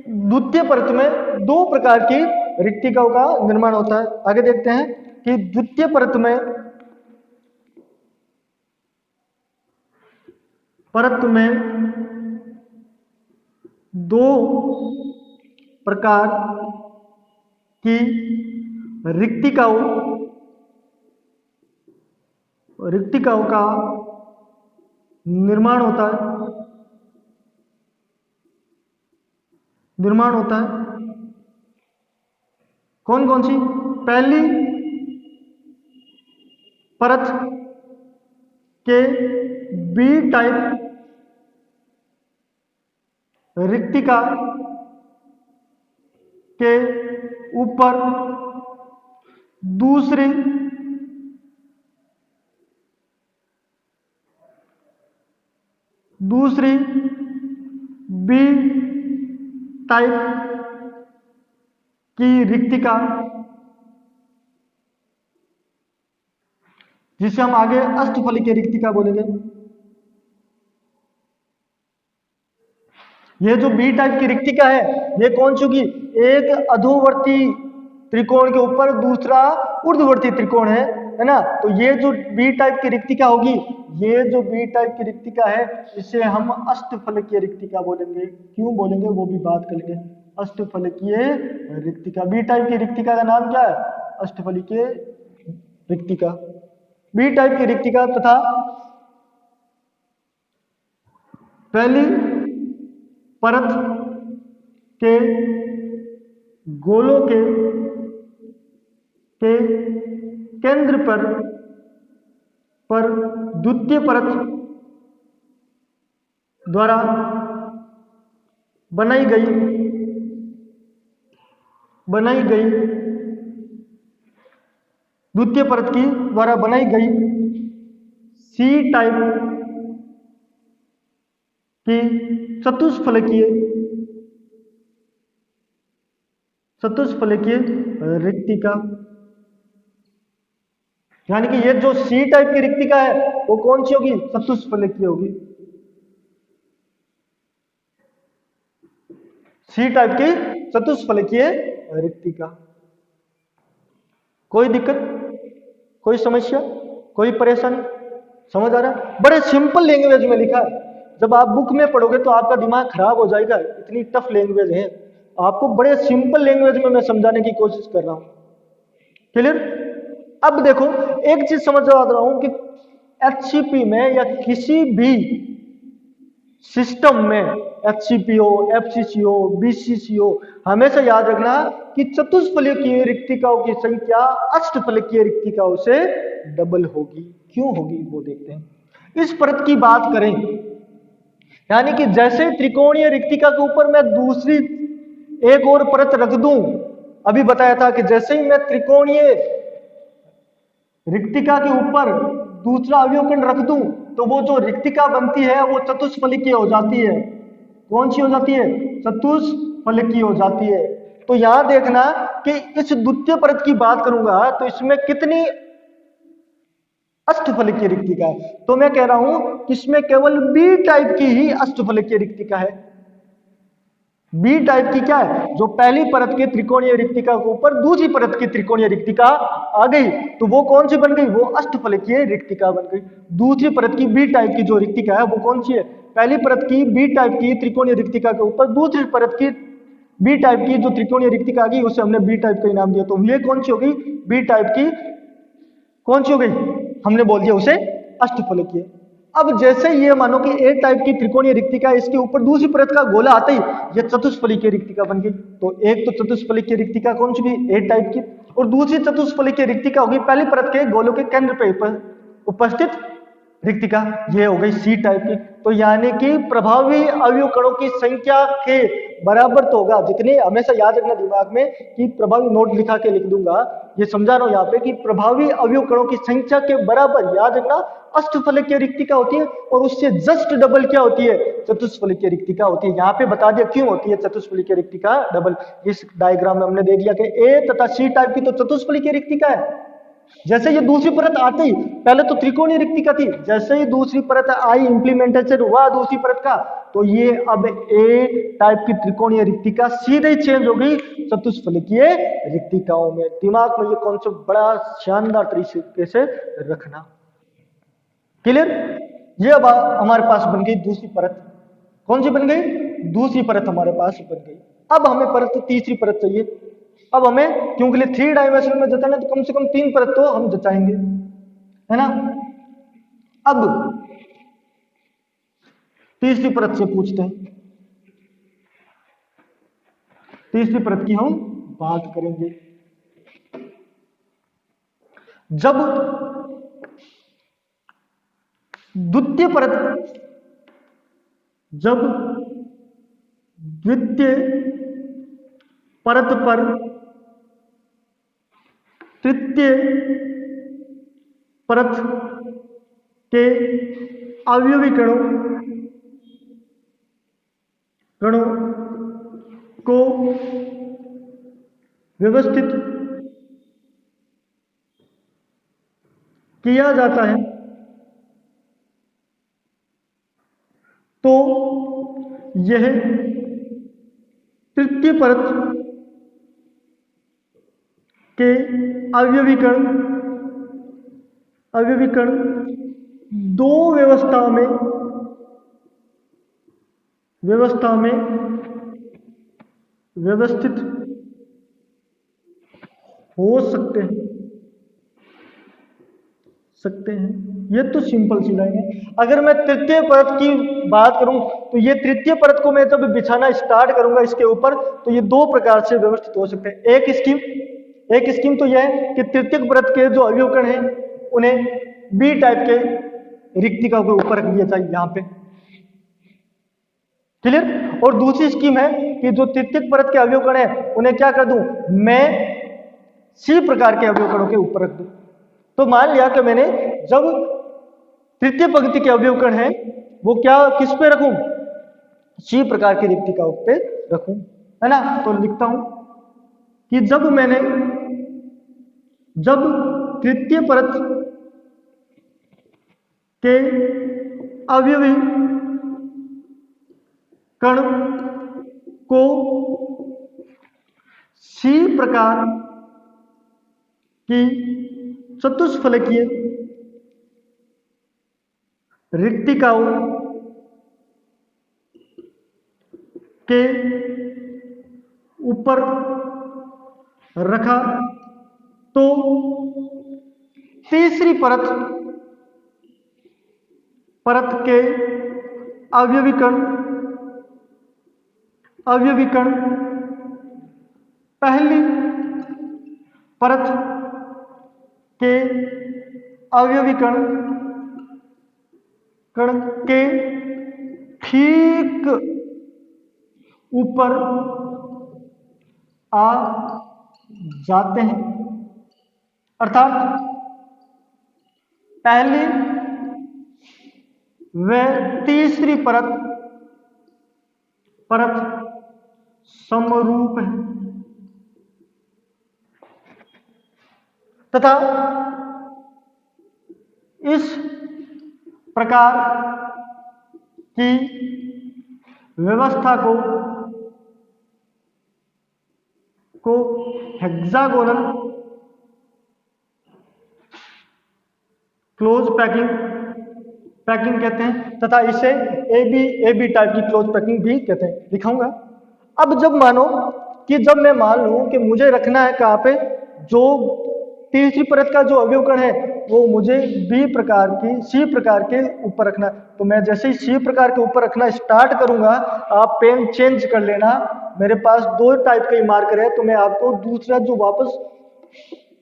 द्वितीय परत में दो प्रकार की रिक्तिकाओं का निर्माण होता है। आगे देखते हैं कि द्वितीय परत में दो प्रकार की रिक्तिकाओं का निर्माण होता है। कौन कौन सी, पहली परत के बी टाइप रिक्तिका के ऊपर दूसरी बी टाइप की रिक्तिका, जिसे हम आगे अष्टफलिकीय रिक्तिका बोलेंगे। ये जो बी टाइप की रिक्तिका है, ये कौन सी होगी, एक अधोवर्ती त्रिकोण के ऊपर दूसरा ऊर्ध्ववर्ती त्रिकोण है ना, तो ये जो बी टाइप की रिक्तिका होगी, ये जो बी टाइप की रिक्तिका है, इसे हम अष्टफलकीय रिक्तिका बोलेंगे। क्यों बोलेंगे वो भी बात करेंगे। अष्टफलकीय रिक्तिका, बी टाइप की रिक्तिका का नाम क्या है, अष्टफलकीय रिक्तिका। बी टाइप की रिक्तिका तथा पहली परत के गोलों के केंद्र पर द्वितीय परत द्वारा बनाई गई द्वितीय परत की द्वारा बनाई गई सी टाइप की चतुष्फलकीय रिक्तिका, यानी कि ये जो सी टाइप की रिक्तिका है वो कौन सी होगी, चतुष्फलकीय होगी। सी टाइप की चतुष्फलकीय रिक्तिका। कोई दिक्कत, कोई समस्या, कोई परेशानी, समझ आ रहा है। बड़े सिंपल लैंग्वेज में लिखा है, जब आप बुक में पढ़ोगे तो आपका दिमाग खराब हो जाएगा, इतनी टफ लैंग्वेज है। आपको बड़े सिंपल लैंग्वेज में मैं समझाने की कोशिश कर रहा हूं। क्लियर। अब देखो एक चीज समझ आ रहा हूं कि एचसीपी में या किसी भी सिस्टम में HCPO, FCCO, BCCO, हमेशा याद रखना कि चतुष्फलकीय रिक्तिकाओं की संख्या अष्टफलकीय रिक्तिकाओं से डबल होगी। क्यों होगी वो देखते हैं। इस परत की बात करें, यानी कि जैसे त्रिकोणीय रिक्तिका के ऊपर मैं दूसरी एक और परत रख दूं, अभी बताया था कि जैसे ही मैं त्रिकोणीय रिक्तिका के ऊपर दूसरा अवयवखंड रख दूं तो वो जो रिक्तिका बनती है वो चतुष्फलकीय हो जाती है। कौन सी हो जाती है? चतुष्फलकीय हो जाती है। तो यहां देखना कि इस द्वितीय परत की बात करूंगा तो इसमें कितनी अष्टफलकीय रिक्तिका है? तो मैं कह रहा हूं कि इसमें केवल बी टाइप की ही अष्टफलकीय रिक्तिका है। बी टाइप की क्या है? जो पहली परत के त्रिकोणीय रिक्तिका के ऊपर दूसरी परत की त्रिकोणीय रिक्तिका आ गई तो वो कौन सी बन गई? वो अष्टफलकीय रिक्तिका बन गई। दूसरी परत की बी टाइप की जो रिक्तिका है वो कौन सी है? पहली परत की बी टाइप की त्रिकोणीय रिक्तिका के ऊपर दूसरी परत की बी टाइप की जो त्रिकोणीय रिक्तिका आ गई उसे हमने बी टाइप का इनाम दिया, तो ये कौन सी हो गई? बी टाइप की कौन सी हो गई? हमने बोल दिया उसे अष्टफलकीय। अब जैसे ये मानो कि ए टाइप की त्रिकोणीय रिक्तिका, इसके ऊपर दूसरी परत का गोला आते ही ये चतुष्फलकीय रिक्तिका बन गई। तो एक तो चतुष्फलकीय रिक्तिका कौन सी भी? ए टाइप की, और दूसरी चतुष्फलकीय रिक्तिका होगी पहली परत के गोलों के केंद्र पे उपस्थित रिक्तिका, ये हो गई सी टाइप की। तो यानी कि प्रभावी अवयव कणों की संख्या के बराबर तो होगा, जितने हमेशा याद रखना दिमाग में कि प्रभावी नोट लिखा के लिख दूंगा, ये समझा रहा हूं यहाँ पे कि प्रभावी अवयव कणों की संख्या के बराबर याद रखना अष्टफलकीय रिक्तिका होती है, और उससे जस्ट डबल क्या होती है? चतुष्फलकीय रिक्तिका होती है। यहाँ पे बता दिया क्यों होती है चतुष्फलकीय रिक्तिका डबल। इस डायग्राम में हमने देख लिया कि ए तथा सी टाइप की तो चतुष्फलकीय रिक्तिका है। जैसे ये दूसरी परत आती, पहले तो त्रिकोणीय रिक्तिका थी, जैसे ही दूसरी परत आई, इंप्लीमेंटेशन हुआ दूसरी परत का, तो ये अब ए टाइप की त्रिकोणीय रिक्तिका सीधे ही चेंज हो गई चतुष्फलकीय रिक्तिकाओं में। दिमाग में ये कॉन्सेप्ट बड़ा शानदार तरीके से रखना। क्लियर? ये अब हमारे पास बन गई दूसरी परत। कौन सी बन गई? दूसरी परत हमारे पास बन गई। अब हमें परत तीसरी परत चाहिए। अब हमें क्योंकि 3 डायमेंशन में जचाना तो कम से कम 3 परत तो हम जचाएंगे, है ना। अब तीसरी परत से पूछते हैं, तीसरी परत की हम बात करेंगे। जब द्वितीय परत, जब द्वितीय परत पर तृतीय परत के अवयवी कणों को व्यवस्थित किया जाता है तो यह तृतीय परत के अवयवी कण दो व्यवस्था में व्यवस्थित हो सकते हैं। ये तो सिंपल सी लाइन है। अगर मैं तृतीय परत की बात करूं तो ये तृतीय परत को मैं जब बिछाना स्टार्ट करूंगा इसके ऊपर तो ये दो प्रकार से व्यवस्थित हो सकते हैं। एक स्कीम तो यह है कि तृतीय परत के जो अवयव कण हैं उन्हें बी टाइप के रिक्तिका के ऊपर रख दिया जाए यहां पे। क्लियर? और दूसरी स्कीम है कि जो तृतीय परत के अवयव कण है उन्हें क्या कर दूं? मैं सी प्रकार के अवयव कणों के ऊपर रख दूं। तो मान लिया कि मैंने जब तृतीय पंक्ति के अवयव कण हैं वो क्या किस पे रखूं? सी प्रकार की रिक्तिका पे रखूं, है ना। तो लिखता हूं कि जब तृतीय परत के अवयवी कण को सी प्रकार की चतुष्फलकीय रिक्तिकाओं के ऊपर रखा तो तीसरी परत के अवयवीकरण अवयवीकरण पहली परत के अवयवीकरण के ठीक ऊपर आ जाते हैं, अर्थात पहली व तीसरी परत समरूप है तथा इस प्रकार की व्यवस्था को हेक्सागोनल क्लोज पैकिंग कहते हैं तथा इसे ए बी टाइप की क्लोज पैकिंग भी कहते हैं। दिखाऊंगा। अब जब मानो कि जब मैं मान लूं कि मुझे रखना है कहां पे, जो तीसरी परत का जो अवयवकण है वो मुझे सी प्रकार के ऊपर रखना है, तो मैं जैसे ही सी प्रकार के ऊपर रखना स्टार्ट करूंगा, आप पेन चेंज कर लेना। मेरे पास दो टाइप के मार्कर है, तो मैं आपको दूसरा जो वापस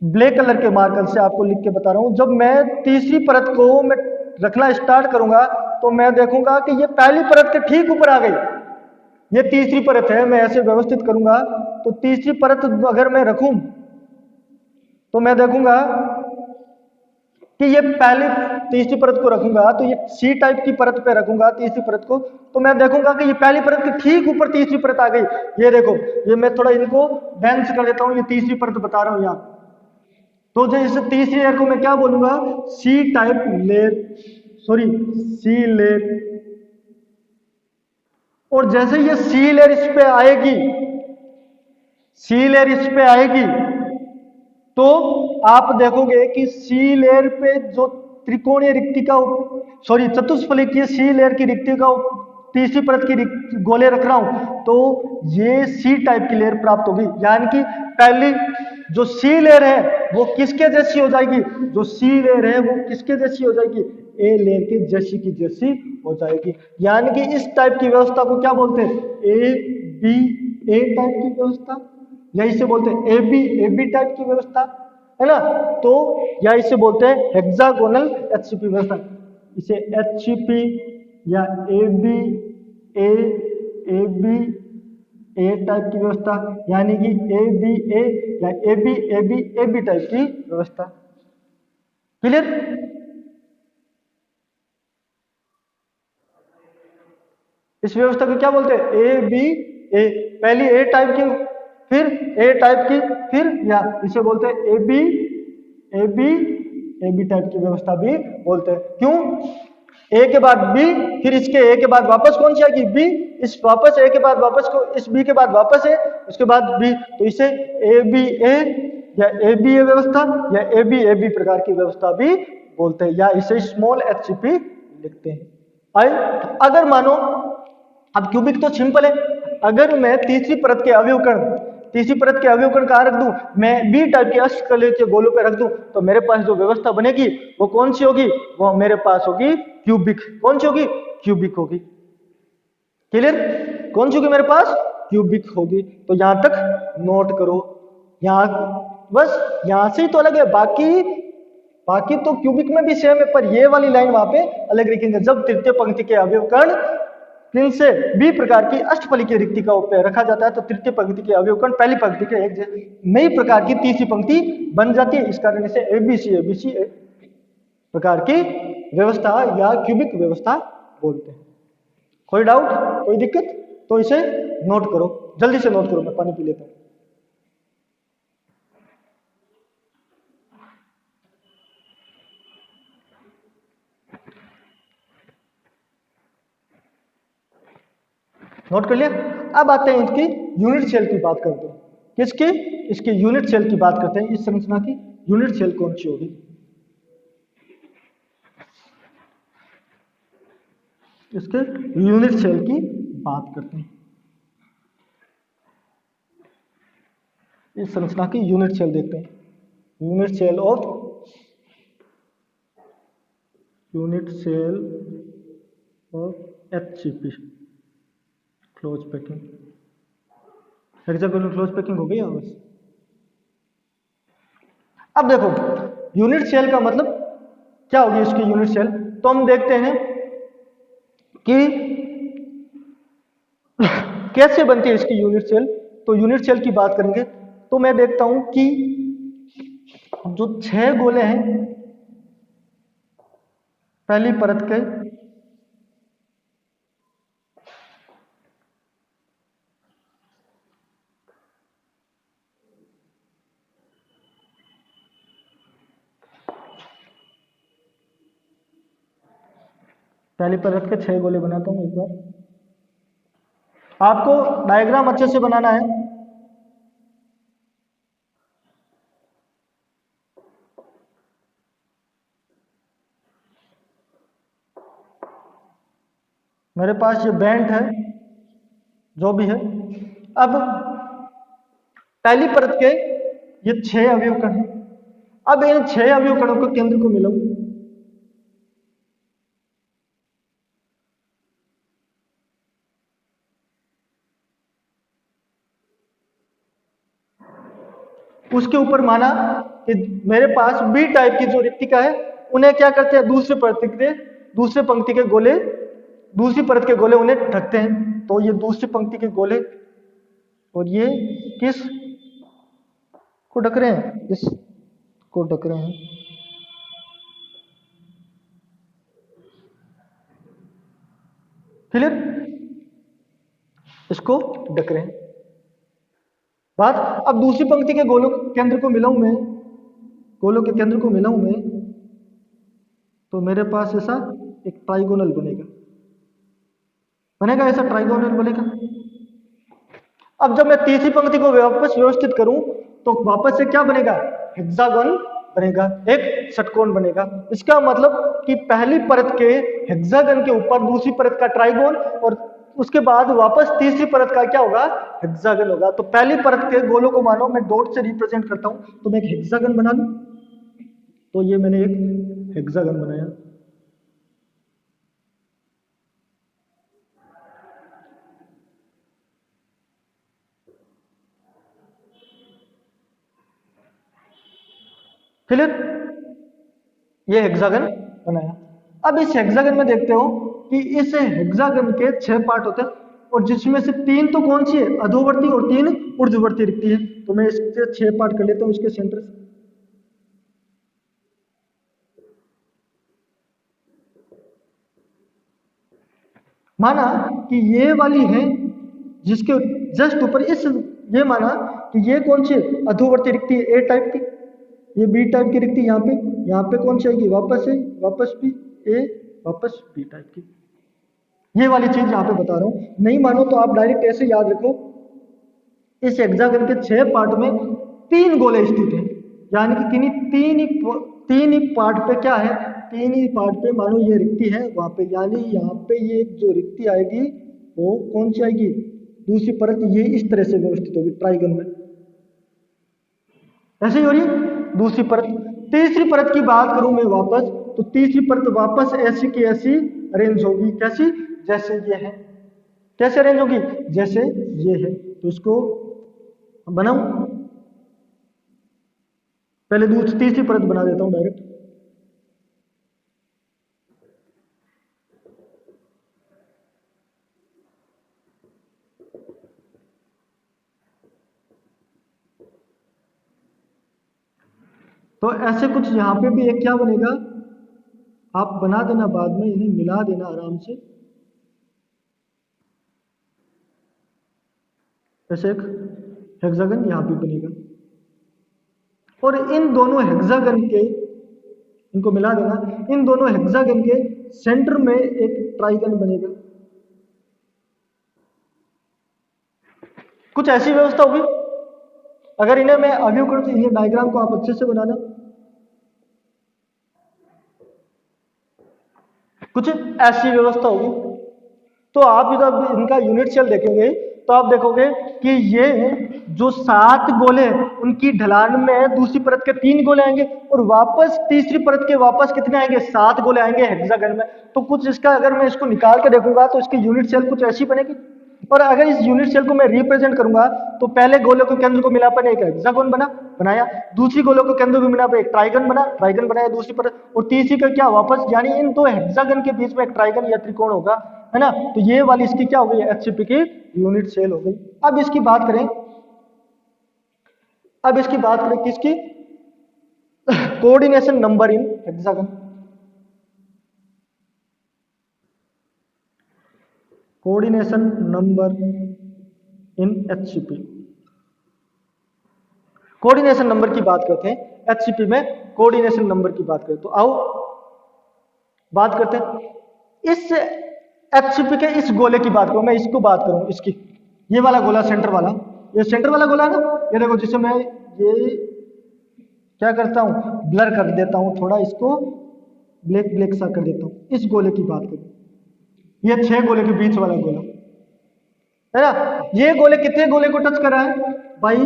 ब्लैक कलर के मार्कर से आपको लिख के बता रहा हूं। जब मैं तीसरी परत को मैं रखना स्टार्ट करूंगा तो मैं देखूंगा कि ये पहली परत के ठीक ऊपर आ गई। ये तीसरी परत है, मैं ऐसे व्यवस्थित करूंगा तो तीसरी परत अगर मैं रखूं तो मैं देखूंगा कि ये पहली तीसरी परत को रखूंगा तो ये सी टाइप की परत पे रखूंगा तीसरी परत को, तो मैं देखूंगा कि ये पहली परत के ठीक ऊपर तीसरी परत आ गई। ये देखो, ये मैं थोड़ा इनको बेंच कर देता हूं, ये तीसरी परत बता रहा हूं यहां। तो जो इस तीसरी लेयर को मैं क्या बोलूंगा, सी टाइप लेयर, सी लेयर। और जैसे ये सी लेयर इस पे आएगी तो आप देखोगे कि सी लेयर पे जो त्रिकोणीय रिक्ति चतुष्फलकीय सी लेयर की रिक्ति का तीसरी परत की गोले रख रहा हूं, तो ये सी टाइप की लेयर प्राप्त होगी। यानी कि पहली जो सी लेयर है वो किसके जैसी हो जाएगी, जो सी लेयर है वो किसके जैसी हो जाएगी, ए लेयर की जैसी हो जाएगी। यानी कि इस टाइप की व्यवस्था को क्या बोलते हैं, ए टाइप की व्यवस्था, या इसे बोलते हैं ए बी टाइप की व्यवस्था, है ना। तो या इसे बोलते हैं हेक्सागोनल एचसीपी व्यवस्था। इसे एचसीपी या ए बी ए टाइप की व्यवस्था, यानी कि ए बी या ए बी टाइप की व्यवस्था। क्लियर। इस व्यवस्था को क्या बोलते हैं, ए बी ए, पहली ए टाइप की, फिर ए टाइप की, फिर या इसे बोलते हैं ए बी टाइप की व्यवस्था भी बोलते हैं। क्यों, ए के बाद बी, फिर इसके ए के बाद वापस कौन सी आएगी, बी, इस वापस ए के बाद वापस को इस बी के बाद वापस ए, उसके बाद बी, तो इसे ए बी या ए बी ए व्यवस्था या ए बी प्रकार की व्यवस्था भी बोलते हैं, या इसे स्मॉल एचसीपी लिखते हैं। अगर मानो, अब क्यूबिक तो सिंपल है, अगर मैं तीसरी परत के अवयवकण कहां रख दूं, मैं बी टाइप के अष्टकलीय के गोलों पे रख दूं, तो मेरे पास जो व्यवस्था बनेगी वो कौन सी होगी, वो मेरे पास होगी क्यूबिक। कौन सी होगी, क्यूबिक होगी। क्लियर, कौन सी होगी मेरे पास, क्यूबिक होगी। तो यहां तक नोट करो, यहां बस यहां से ही तो अलग है, बाकी तो क्यूबिक में भी सेम है, पर ये वाली लाइन वहां पे अलग लिखेंगे। जब तृतीय पंक्ति के अवयवकण से बी प्रकार की अष्टफलकीय रिक्ति का उपयोग रखा जाता है, तो तृतीय पंक्ति के अवयवकण पहली पंक्ति के एक नई प्रकार की तीसरी पंक्ति बन जाती है। इस कारण से एबीसी प्रकार की व्यवस्था या क्यूबिक व्यवस्था बोलते हैं। कोई डाउट, कोई दिक्कत, तो इसे नोट करो, जल्दी से नोट करो, मैं पानी पी लेता हूं। नोट कर लिया। अब आते हैं इसकी यूनिट सेल की बात करते हैं। किसकी, इसकी यूनिट सेल की बात करते हैं। इस संरचना की यूनिट सेल कौन सी होगी, इसके यूनिट सेल की बात करते हैं। इस संरचना की यूनिट सेल देखते हैं। यूनिट सेल और HCP close packing, hexagonal close packing हो गई यहाँ बस। अब देखो यूनिट सेल का मतलब क्या होगी इसकी यूनिट सेल, तो हम देखते हैं कि कैसे बनती है इसकी यूनिट सेल। तो यूनिट सेल की बात करेंगे तो मैं देखता हूं कि जो 6 गोले हैं पहली परत के, पहली परत के 6 गोले बनाता हूं। एक बार आपको डायग्राम अच्छे से बनाना है। मेरे पास ये बैंड है जो भी है। अब पहली परत के ये 6 अवयव कण हैं। अब इन 6 अवयव कणों को केंद्र को मिलाऊं, उसके ऊपर माना कि मेरे पास बी टाइप की जो रिक्तिका है उन्हें क्या करते हैं, दूसरे पंक्ति के गोले, दूसरी परत के गोले उन्हें ढकते हैं। तो ये दूसरी पंक्ति के गोले और ये किस को ढक रहे हैं, इस को ढक रहे हैं। क्लियर, इसको ढक रहे हैं बात। अब दूसरी पंक्ति के गोलों के केंद्र को मिलाऊं मैं, गोलों के केंद्र को मिलाऊं मैं, तो मेरे पास ऐसा एक ट्राइगोनल बनेगा ऐसा ट्राइगोनल बनेगा। अब जब मैं तीसरी पंक्ति को वापस व्यवस्थित करूं तो वापस से क्या बनेगा, हेक्सागोन बनेगा, एक षटकोण बनेगा। इसका मतलब कि पहली परत के हेक्सागन के ऊपर दूसरी परत का ट्राइगोन और उसके बाद वापस तीसरी परत का क्या होगा, हेक्सागन होगा। तो पहली परत के गोलों को मानो मैं डॉट से रिप्रेजेंट करता हूं, तो मैं एक हेक्सागन बना लूं। तो ये मैंने एक हेक्सागन बनाया। क्लियर, ये हेक्सागन बनाया। अब इस हेक्सागन में देखते हो कि इस हेक्सागन के 6 पार्ट होते हैं और जिसमें से 3 तो कौन सी है, अधोवर्ती, और 3 ऊर्ध्ववर्ती रिक्ति है। तो मैं इसके 6 पार्ट कर लेता हूं इसके सेंटर से। माना कि ये वाली है जिसके जस्ट ऊपर इस, ये माना कि ये कौन सी अधोवर्ती रिक्ति है, ए टाइप की। ये बी टाइप की रिक्ति यहाँ पे कौन सी आएगी, वापस है, वापस बी, ए, वापस बी टाइप की। ये वाली चीज यहाँ पे बता रहा हूं। नहीं मानो तो आप डायरेक्ट ऐसे याद रखो, इस हेक्सागन के 6 पार्ट में 3 गोले स्थित हैं, यानी कि तीन ही पार्ट पे क्या है, 3 ही पार्ट पे मानो ये रिक्ति है वहां पे, यानी यहाँ पे ये जो रिक्ति आएगी वो कौन सी आएगी, दूसरी परत ये इस तरह से व्यवस्थित होगी ट्राइगन में, ऐसे ही हो रही है दूसरी परत। तीसरी परत की बात करूं मैं वापस, तो तीसरी परत वापस ऐसी की ऐसी अरेंज होगी। कैसी, जैसे ये है। कैसे अरेंज होगी, जैसे ये है। तो इसको बनाऊं, पहले दूसरी तीसरी परत बना देता हूं डायरेक्ट। तो ऐसे कुछ यहां पे भी एक क्या बनेगा, आप बना देना बाद में, इन्हें मिला देना आराम से। ऐसे एक हेक्सागन यहां पे बनेगा और इन दोनों हेक्सागन के, इनको मिला देना, इन दोनों हेक्सागन के सेंटर में एक ट्राइगन बनेगा। कुछ ऐसी व्यवस्था होगी। अगर इन्हें मैं अवयव करूं तो ये डायग्राम को आप अच्छे से बनाना। कुछ ऐसी व्यवस्था होगी। तो आप जब इनका यूनिट सेल देखेंगे तो आप देखोगे कि ये जो 7 गोले उनकी ढलान में दूसरी परत के 3 गोले आएंगे और वापस तीसरी परत के वापस कितने आएंगे, 7 गोले आएंगे हेक्सागन में। तो कुछ इसका अगर मैं इसको निकाल के देखूंगा तो इसकी यूनिट सेल कुछ ऐसी बनेगी। और अगर इस यूनिट सेल को मैं रिप्रेजेंट करूंगा तो पहले गोले को केंद्र को मिला पर एक हेक्सागोन बनाया, दूसरी गोले को केंद्र को मिला पर एक ट्राइगन बनाया दूसरी पर, और तीसरी का क्या वापस, यानी इन दो हेक्सागन के बीच में एक ट्राइगन या त्रिकोण होगा, है ना। तो ये वाली इसकी क्या हो गई, एचसीपी की यूनिट सेल हो गई। अब इसकी बात करें किसकी, coordination number in hexagon. Coordination number in HCP, coordination number की बात करते हैं एचसीपी में, कोऑर्डिनेशन नंबर की बात करें तो आओ बात करते हैं इस एचसीपी के इस गोले की बात करूं, मैं इसको बात करूं, इसकी ये वाला गोला सेंटर वाला, ये सेंटर वाला गोला है ना, ये देखो जिसे मैं ये क्या करता हूं, ब्लर कर देता हूं थोड़ा, इसको ब्लैक ब्लैक सा कर देता हूं। इस गोले की बात करूं, ये 6 गोले के बीच वाला गोला है ना, ये गोले कितने गोले को टच कर रहा है भाई,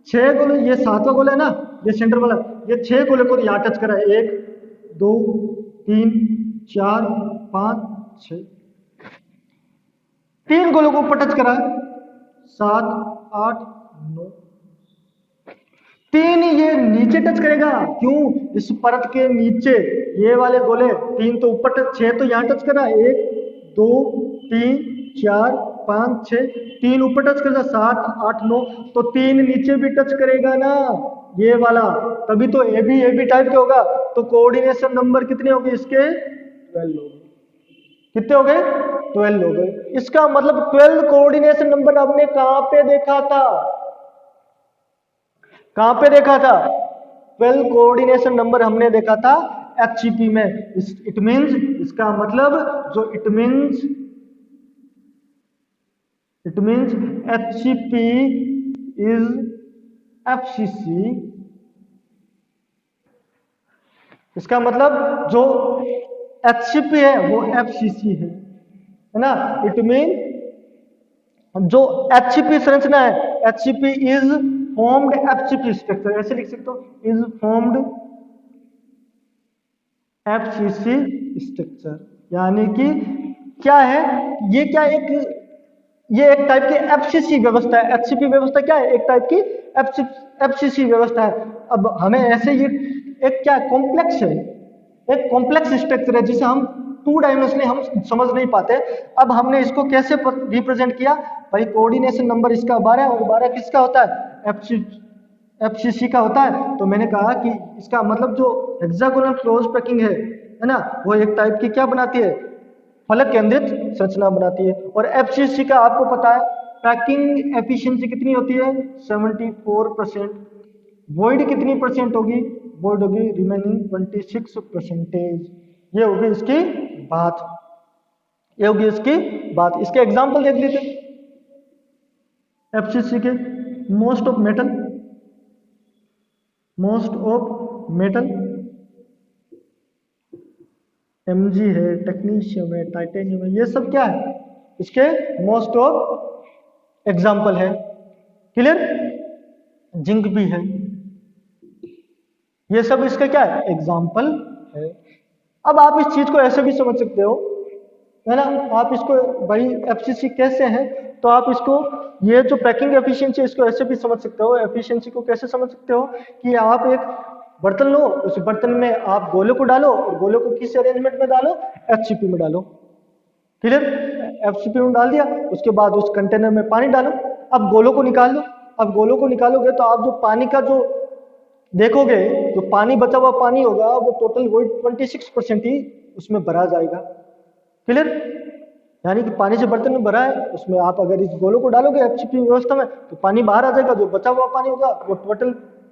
6 गोले, ये 7वां गोला है ना, ये सेंटर वाला, ये 6 गोले को यहां टच कर रहा है, 1 2 3 4 5 6, 3 गोलों को ऊपर टच करा है, 7 8 9, 3 ये नीचे टच करेगा, क्यों, इस परत के नीचे ये वाले गोले 3 तो ऊपर टच, 6 तो यहां टच करा, 1 2 3 4 5 6, 3 ऊपर टच करेगा, 7 8 9, तो 3 नीचे भी टच करेगा ना ये वाला, तभी तो ए बी टाइप के होगा। तो कोऑर्डिनेशन नंबर कितने हो गए इसके, 12 हो गए। कितने हो गए, 12 हो गए। इसका मतलब 12 कोऑर्डिनेशन नंबर हमने कहां पे देखा था, कहां पे देखा था, 12 कोऑर्डिनेशन नंबर हमने देखा था एचसीपी में। इट मींस, इसका मतलब जो it means HCP is FCC, इसका मतलब जो एचसीपी है वो एफसीसी है ना। इट मीन जो एचसीपी संरचना है, HCP is formed FCP structure, ऐसे लिख सकते हो, इज फॉर्म्ड एफसीसी स्ट्रक्चर, यानी कि क्या है, ये क्या ये एक टाइप की एफसीसी व्यवस्था है। एचसीपी व्यवस्था क्या है, एक टाइप की एफसीसी व्यवस्था है। अब हमें ऐसे ये एक क्या कॉम्प्लेक्स है, एक कॉम्प्लेक्स स्ट्रक्चर है जिसे हम 2 डायमेंशनली हम समझ नहीं पाते। अब हमने इसको कैसे रिप्रेजेंट किया भाई, कोऑर्डिनेशन नंबर इसका 12 और 12 किसका होता है, एफसीसी का होता है। तो मैंने कहा कि इसका मतलब जो हेक्सागोनल क्लोज पैकिंग है ना, वो एक टाइप की क्या बनाती है, फलक केंद्रित संरचना बनाती है। और एफसीसी का आपको पता है पैकिंग एफिशिएंसी कितनी होती है, 74%। वॉइड कितनी परसेंट होगी, वॉइड होगी रिमेनिंग 26%। ये होगी इसकी बात, ये होगी इसकी बात। इसके एग्जांपल देख लेते एफसीसी के, मोस्ट ऑफ मेटल एमजी है, टेक्नीशियम है, टाइटेनियम है, ये सब क्या है इसके मोस्ट ऑफ एग्जाम्पल है। क्लियर, जिंक भी है, ये सब इसका क्या है, एग्जाम्पल है। अब आप इस चीज को ऐसे भी समझ सकते हो, है ना, आप इसको भाई एफसीसी कैसे है, तो आप इसको ये जो पैकिंग एफिशिएंसी है इसको ऐसे भी समझ सकते हो। एफिशिएंसी को कैसे समझ सकते हो कि आप एक बर्तन लो, उस बर्तन में आप गोले को डालो और गोले को किस अरेंजमेंट में डालो, एचसीपी में डालो। क्लियर, एफसीपी में डाल दिया, उसके बाद उस कंटेनर में पानी डालो, अब गोलों को निकाल लो। अब गोलों को निकालोगे तो आप जो पानी का जो देखोगे, जो पानी बचा हुआ पानी होगा वो टोटल वही 26% ही उसमें भरा जाएगा। क्लियर, यानी कि पानी से बर्तन में भरा है, उसमें आप अगर इस गोलों को डालोगे एफसीपी व्यवस्था में तो पानी बाहर आ जाएगा, जो बचा हुआ पानी होगा वो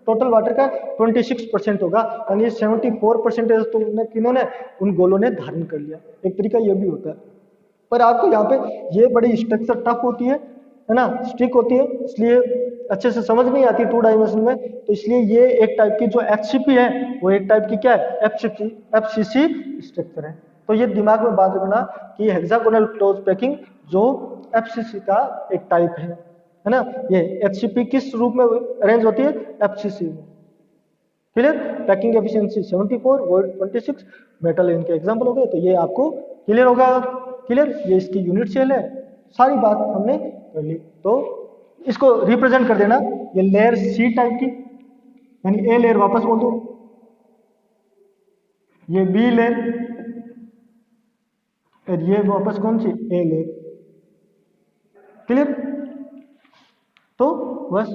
टोटल वाटर का 26% होगा, यानी 74% तो किन्होंने, उन गोलों ने धारण कर लिया। एक तरीका ये भी होता है, पर आपको यहाँ पे ये बड़ी स्ट्रक्चर टफ होती है ना, स्ट्रिक होती है, इसलिए अच्छे से समझ नहीं आती 2 डायमेंशन में। तो इसलिए ये एक टाइप की जो एचसीपी है वो एक टाइप की क्या है, एफसीसी स्ट्रक्चर है। तो ये दिमाग में बात रखना कि हेक्सागोनल क्लोज पैकिंग जो एफसीसी का एक टाइप है ना। ये एचसीपी किस रूप में अरेंज होती है? एफसीसी में। Clear? Packing efficiency 74, void 26, metal इनके एग्जांपल हो गए। तो ये आपको क्लियर होगा। क्लियर? ये इसकी यूनिट सेल है। सारी बात हमने कर ली। तो इसको रिप्रेजेंट कर देना, ये लेयर सी टाइप की, यानी ए लेयर वापस बोल दो, ये बी लेयर, और ये वापस कौन सी? A layer. क्लियर? तो बस